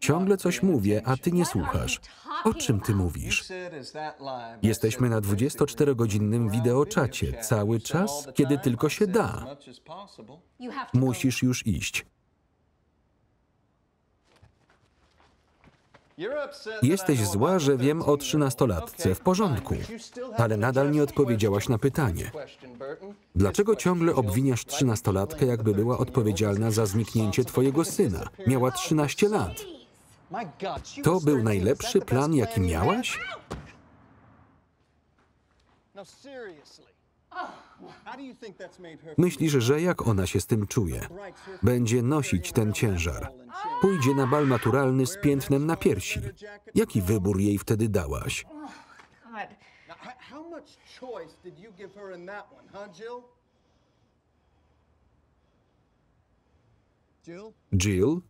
Ciągle coś mówię, a ty nie słuchasz. O czym ty mówisz? Jesteśmy na 24-godzinnym wideoczacie cały czas, kiedy tylko się da. Musisz już iść. Jesteś zła, że wiem o 13-latce. W porządku. Ale nadal nie odpowiedziałaś na pytanie. Dlaczego ciągle obwiniasz 13-latkę, jakby była odpowiedzialna za zniknięcie twojego syna? Miała 13 lat. To był najlepszy plan, jaki miałaś? Myślisz, że jak ona się z tym czuje? Będzie nosić ten ciężar. Pójdzie na bal maturalny z piętnem na piersi. Jaki wybór jej wtedy dałaś? Jill?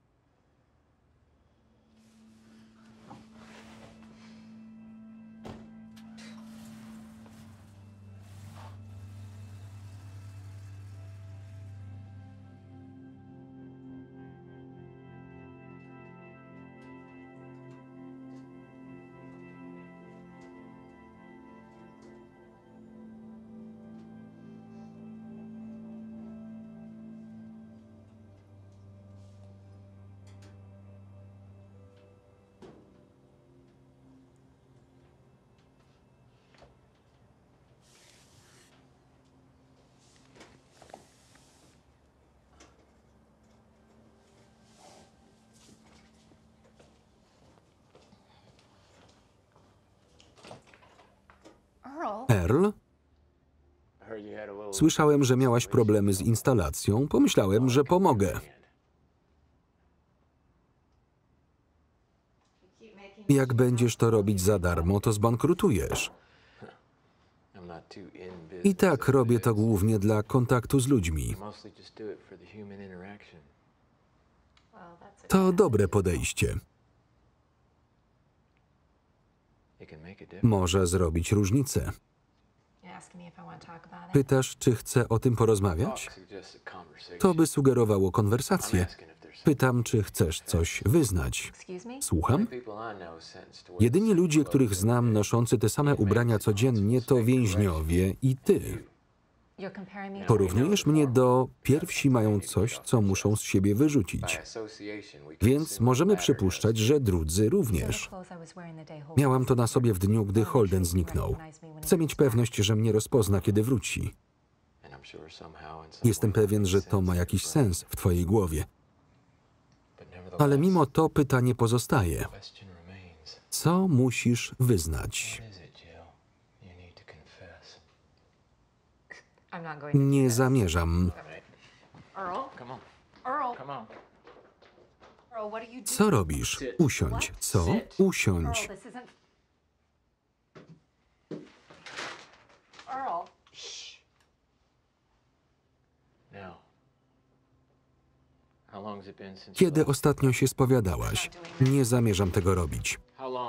Earl? Słyszałem, że miałaś problemy z instalacją. Pomyślałem, że pomogę. Jak będziesz to robić za darmo, to zbankrutujesz. I tak robię to głównie dla kontaktu z ludźmi. To dobre podejście. Może zrobić różnicę. Pytasz, czy chcę o tym porozmawiać? To by sugerowało konwersację. Pytam, czy chcesz coś wyznać. Słucham? Jedyni ludzie, których znam, noszący te same ubrania codziennie, to więźniowie i ty. Porównujesz mnie do pierwsi mają coś, co muszą z siebie wyrzucić. Więc możemy przypuszczać, że drudzy również. Miałam to na sobie w dniu, gdy Holden zniknął. Chcę mieć pewność, że mnie rozpozna, kiedy wróci. Jestem pewien, że to ma jakiś sens w twojej głowie. Ale mimo to pytanie pozostaje. Co musisz wyznać? Nie zamierzam. Co robisz? Usiądź. Co? Usiądź. Kiedy ostatnio się spowiadałaś? Nie zamierzam tego robić.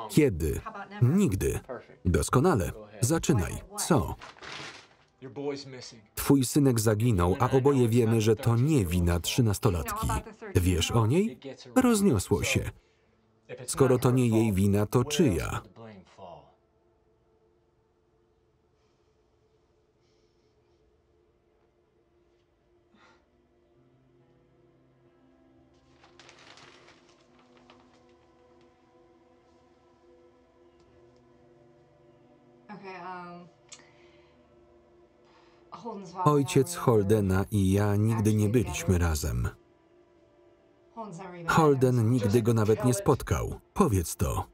Kiedy? Nigdy. Doskonale. Zaczynaj. Co? Twój synek zaginął, a oboje wiemy, że to nie wina 13-latki. Wiesz o niej? Rozniosło się. Skoro to nie jej wina, to czyja? Ojciec Holdena i ja nigdy nie byliśmy razem. Holden nigdy go nawet nie spotkał. Powiedz to.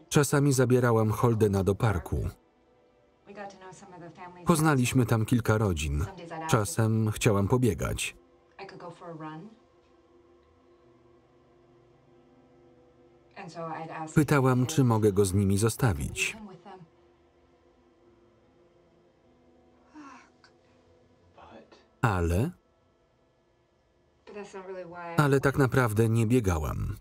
Czasami zabierałam Holdena do parku. Poznaliśmy tam kilka rodzin. Czasem chciałam pobiegać. Pytałam, czy mogę go z nimi zostawić. Ale tak naprawdę nie biegałam.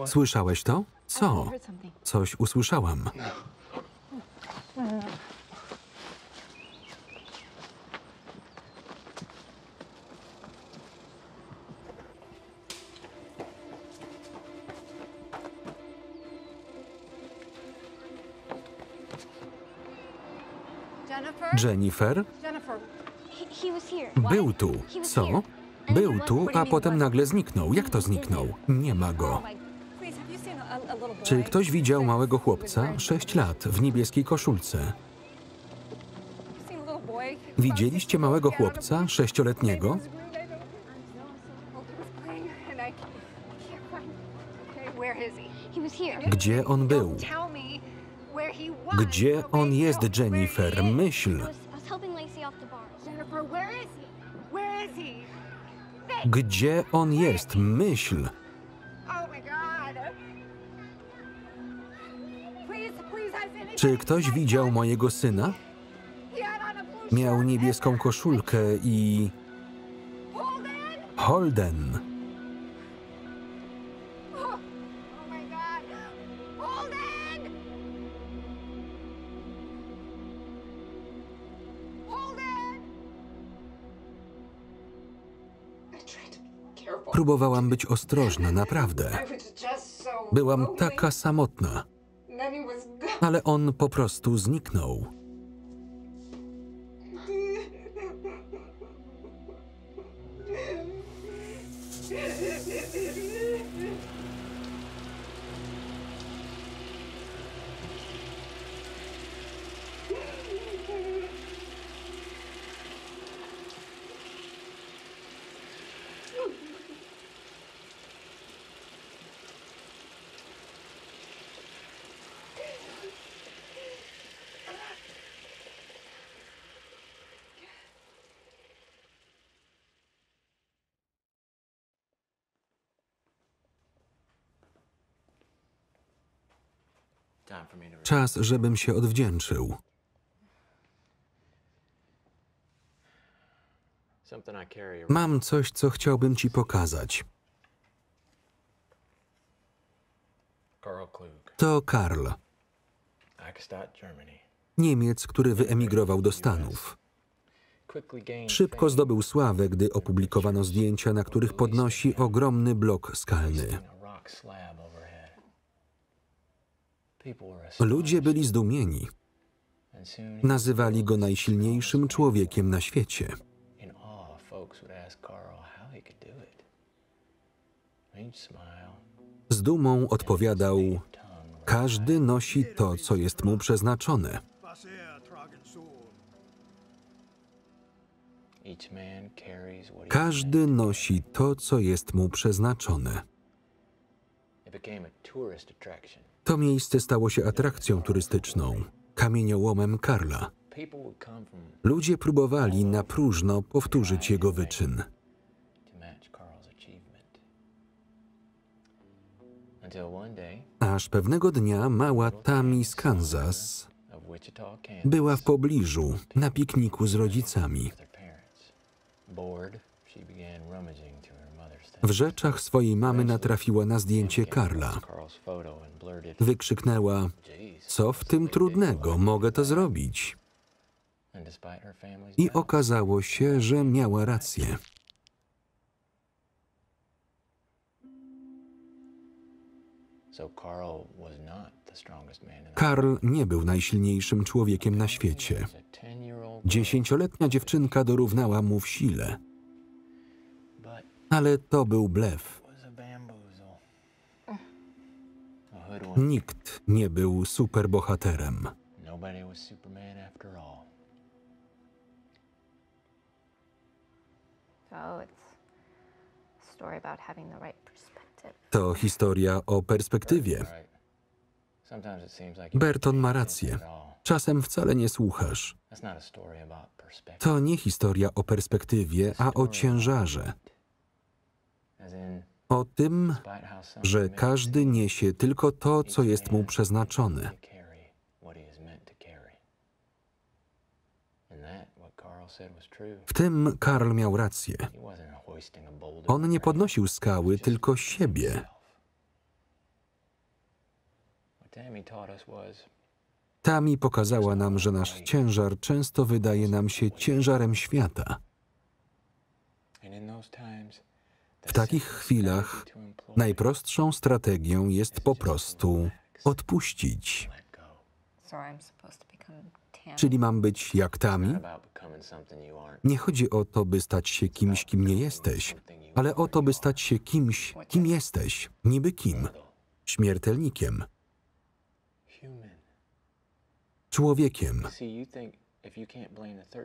Słyszałeś to? Co? Coś usłyszałam. Jennifer? Był tu. Co? Był tu, a potem nagle zniknął. Jak to zniknął? Nie ma go. Czy ktoś widział małego chłopca? 6 lat, w niebieskiej koszulce. Widzieliście małego chłopca, 6-letniego? Gdzie on był? Gdzie on jest, Jennifer? Myśl. Gdzie on jest? Myśl. Czy ktoś widział mojego syna? Miał niebieską koszulkę i... Holden. Próbowałam być ostrożna, naprawdę. Byłam taka samotna. Ale on po prostu zniknął. Czas, żebym się odwdzięczył. Mam coś, co chciałbym ci pokazać. To Karl. Niemiec, który wyemigrował do Stanów. Szybko zdobył sławę, gdy opublikowano zdjęcia, na których podnosi ogromny blok skalny. Ludzie byli zdumieni. Nazywali go najsilniejszym człowiekiem na świecie. Z dumą odpowiadał: każdy nosi to, co jest mu przeznaczone. Każdy nosi to, co jest mu przeznaczone. To miejsce stało się atrakcją turystyczną, kamieniołomem Karla. Ludzie próbowali na próżno powtórzyć jego wyczyn. Aż pewnego dnia mała Tammy z Kansas była w pobliżu na pikniku z rodzicami. W rzeczach swojej mamy natrafiła na zdjęcie Karla. Wykrzyknęła: co w tym trudnego, mogę to zrobić. I okazało się, że miała rację. Karl nie był najsilniejszym człowiekiem na świecie. 10-letnia dziewczynka dorównała mu w sile. Ale to był blef. Nikt nie był superbohaterem. To historia o perspektywie. Burton ma rację. Czasem wcale nie słuchasz. To nie historia o perspektywie, a o ciężarze. O tym, że każdy niesie tylko to, co jest mu przeznaczone. W tym Karl miał rację. On nie podnosił skały, tylko siebie. Tammy pokazała nam, że nasz ciężar często wydaje nam się ciężarem świata. W takich chwilach najprostszą strategią jest po prostu odpuścić. Czyli mam być jak Tammy? Nie chodzi o to, by stać się kimś, kim nie jesteś, ale o to, by stać się kimś, kim jesteś. Niby kim? Śmiertelnikiem. Człowiekiem.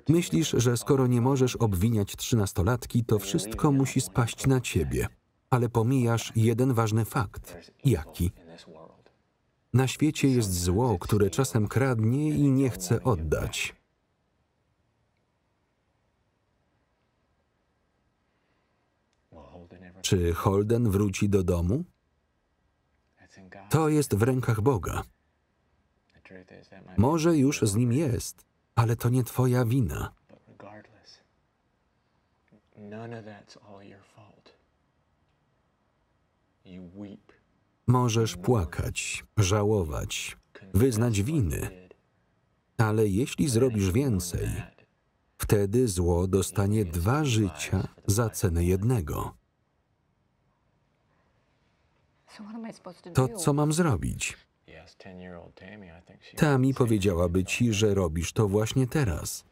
Myślisz, że skoro nie możesz obwiniać 13-latki, to wszystko musi spaść na ciebie. Ale pomijasz jeden ważny fakt. Jaki? Na świecie jest zło, które czasem kradnie i nie chce oddać. Czy Holden wróci do domu? To jest w rękach Boga. Może już z nim jest, ale to nie twoja wina. Możesz płakać, żałować, wyznać winy, ale jeśli zrobisz więcej, wtedy zło dostanie 2 życia za cenę jednego. To co mam zrobić? Tammy powiedziałaby ci, że robisz to właśnie teraz.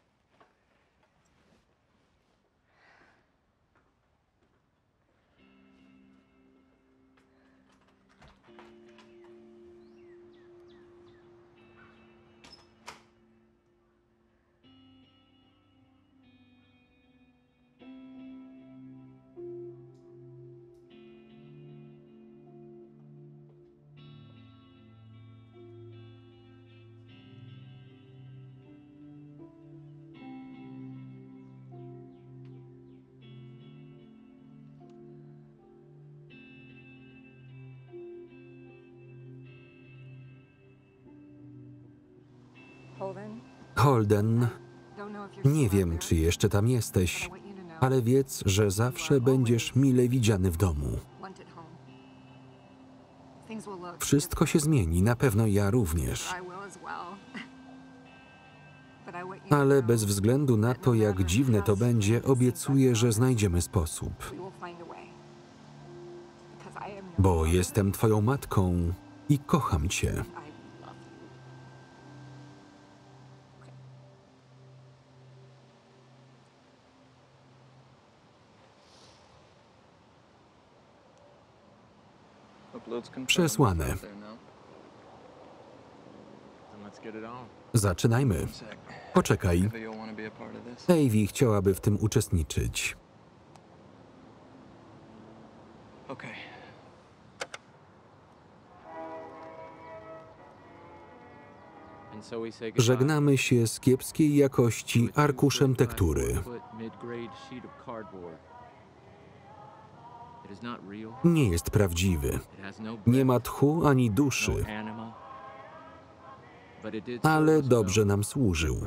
Holden, nie wiem, czy jeszcze tam jesteś, ale wiedz, że zawsze będziesz mile widziany w domu. Wszystko się zmieni, na pewno ja również. Ale bez względu na to, jak dziwne to będzie, obiecuję, że znajdziemy sposób. Bo jestem twoją matką i kocham cię. Przesłane. Zaczynajmy. Poczekaj. Ivy chciałaby w tym uczestniczyć. Żegnamy się z kiepskiej jakości arkuszem tektury. Nie jest prawdziwy. Nie ma tchu ani duszy, ale dobrze nam służył.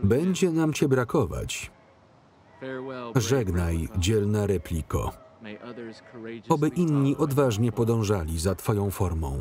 Będzie nam cię brakować. Żegnaj, dzielna repliko. Oby inni odważnie podążali za twoją formą.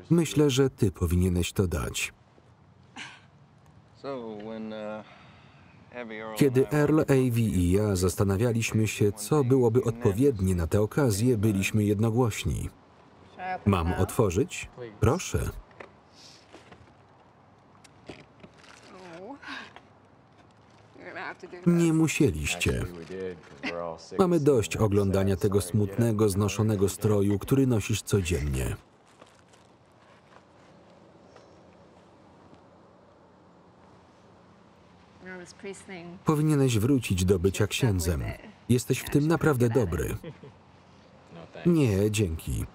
Myślę, że ty powinieneś to dać. Kiedy Earl, Avi i ja zastanawialiśmy się, co byłoby odpowiednie na tę okazję, byliśmy jednogłośni. Mam otworzyć? Proszę. Nie musieliście. Mamy dość oglądania tego smutnego, znoszonego stroju, który nosisz codziennie. Powinieneś wrócić do bycia księdzem. Jesteś w tym naprawdę dobry. Nie, dzięki.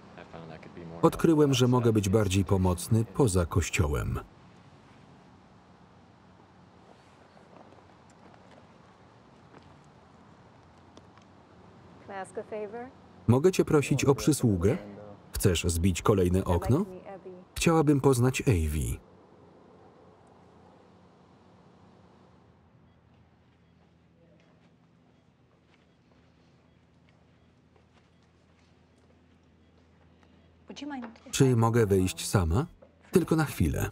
Odkryłem, że mogę być bardziej pomocny poza kościołem. Mogę cię prosić o przysługę? Chcesz zbić kolejne okno? Chciałabym poznać Avi. Czy mogę wyjść sama? Tylko na chwilę.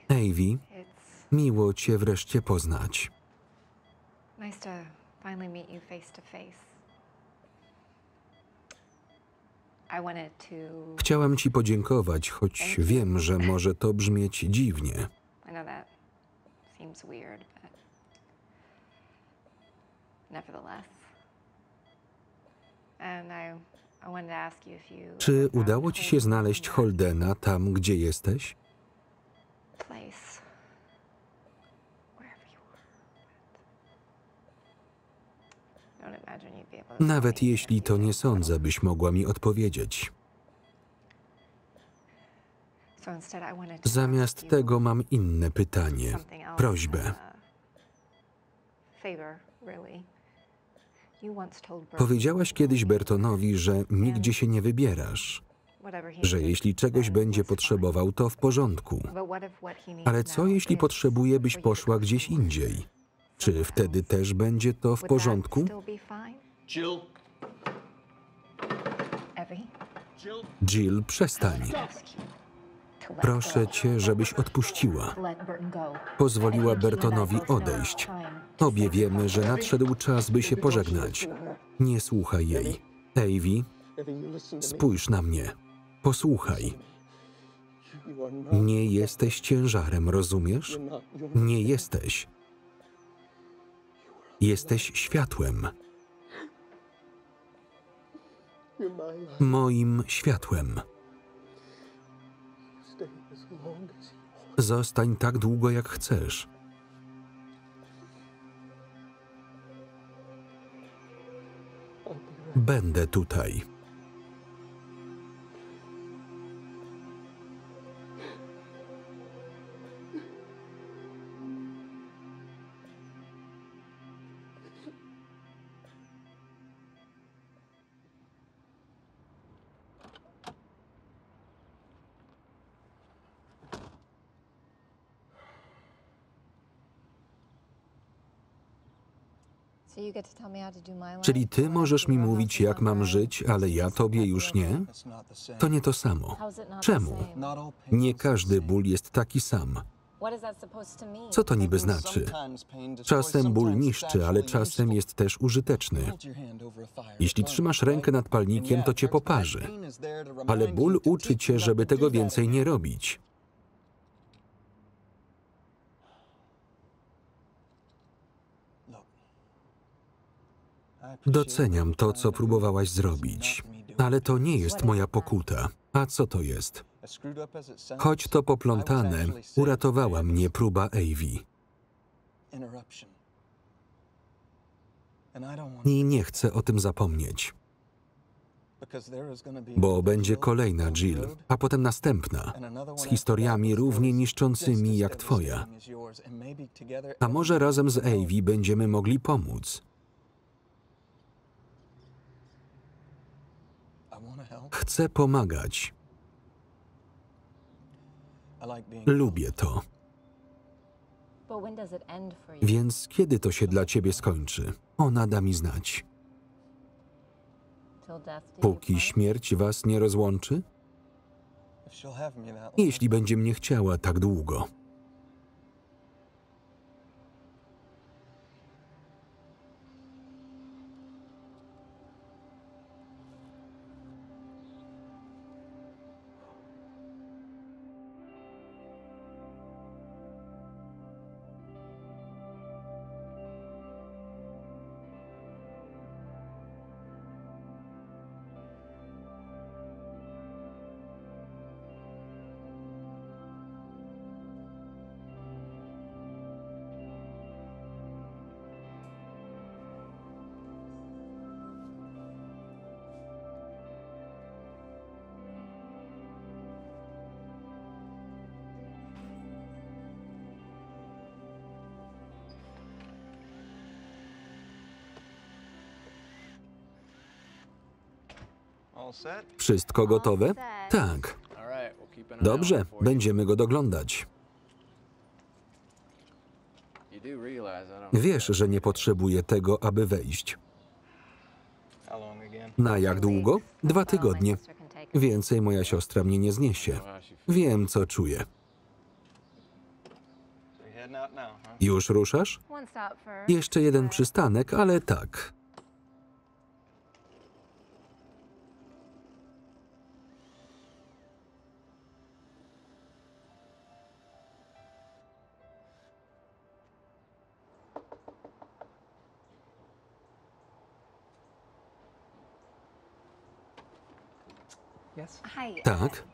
Avi, miło cię wreszcie poznać. Chciałam ci podziękować, choć wiem, że może to brzmieć dziwnie. Czy udało ci się znaleźć Holdena tam, gdzie jesteś? Nawet jeśli to nie sądzę, byś mogła mi odpowiedzieć. Zamiast tego mam inne pytanie, prośbę. Powiedziałaś kiedyś Bertonowi, że nigdzie się nie wybierasz, że jeśli czegoś będzie potrzebował, to w porządku. Ale co jeśli potrzebuje, byś poszła gdzieś indziej? Czy wtedy też będzie to w porządku? Jill, przestań. Proszę cię, żebyś odpuściła. Pozwoliła Bertonowi odejść. Obie wiemy, że nadszedł czas, by się pożegnać. Nie słuchaj jej. Avi, spójrz na mnie. Posłuchaj. Nie jesteś ciężarem, rozumiesz? Nie jesteś. Jesteś światłem. Moim światłem. Zostań tak długo, jak chcesz. Będę tutaj. Czyli ty możesz mi mówić, jak mam żyć, ale ja tobie już nie? To nie to samo. Czemu? Nie każdy ból jest taki sam. Co to niby znaczy? Czasem ból niszczy, ale czasem jest też użyteczny. Jeśli trzymasz rękę nad palnikiem, to cię poparzy. Ale ból uczy cię, żeby tego więcej nie robić. Doceniam to, co próbowałaś zrobić, ale to nie jest moja pokuta. A co to jest? Choć to poplątane, uratowała mnie próba Avi. I nie chcę o tym zapomnieć. Bo będzie kolejna Jill, a potem następna, z historiami równie niszczącymi jak twoja. A może razem z Avi będziemy mogli pomóc? Chcę pomagać. Lubię to. Więc kiedy to się dla ciebie skończy? Ona da mi znać. Póki śmierć was nie rozłączy? Jeśli będzie mnie chciała tak długo. Wszystko gotowe? Tak. Dobrze, będziemy go doglądać. Wiesz, że nie potrzebuję tego, aby wejść. Na jak długo? 2 tygodnie. Więcej moja siostra mnie nie zniesie. Wiem, co czuję. Już ruszasz? Jeszcze jeden przystanek, ale tak. Tak.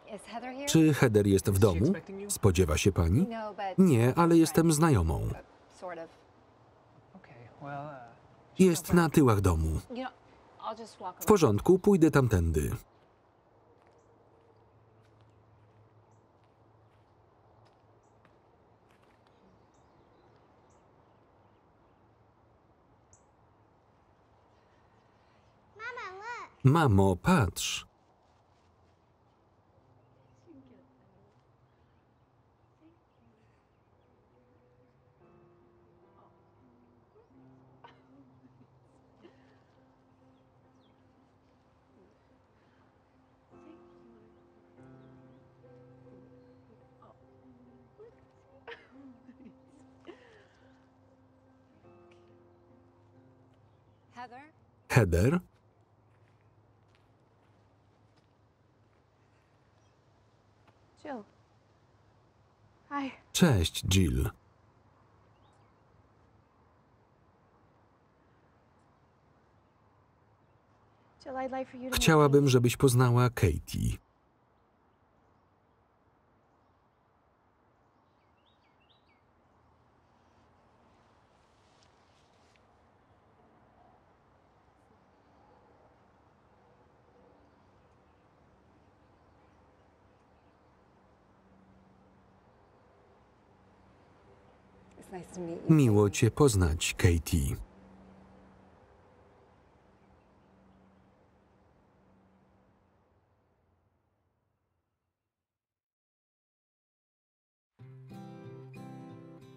Czy Heather jest w domu? Spodziewa się pani? Nie, ale jestem znajomą. Jest na tyłach domu. W porządku, pójdę tamtędy. Mamo, patrz. Heather? Cześć, Jill. Chciałabym, żebyś poznała Katie. Miło cię poznać, Katie.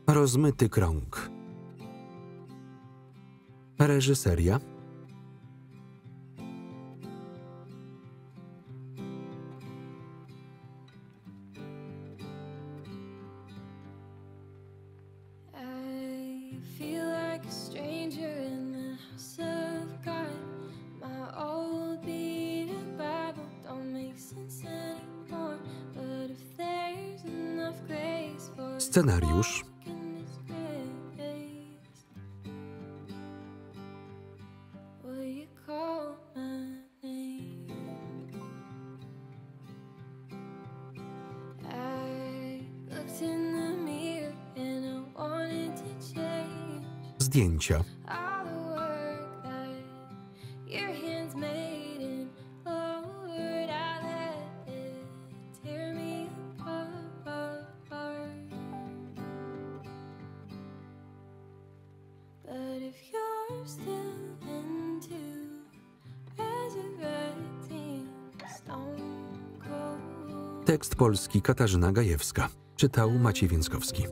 Rozmyty krąg. Reżyseria? Scenariusz? Zdjęcia. Tekst polski Katarzyna Gajewska. Czytał Maciej Więckowski.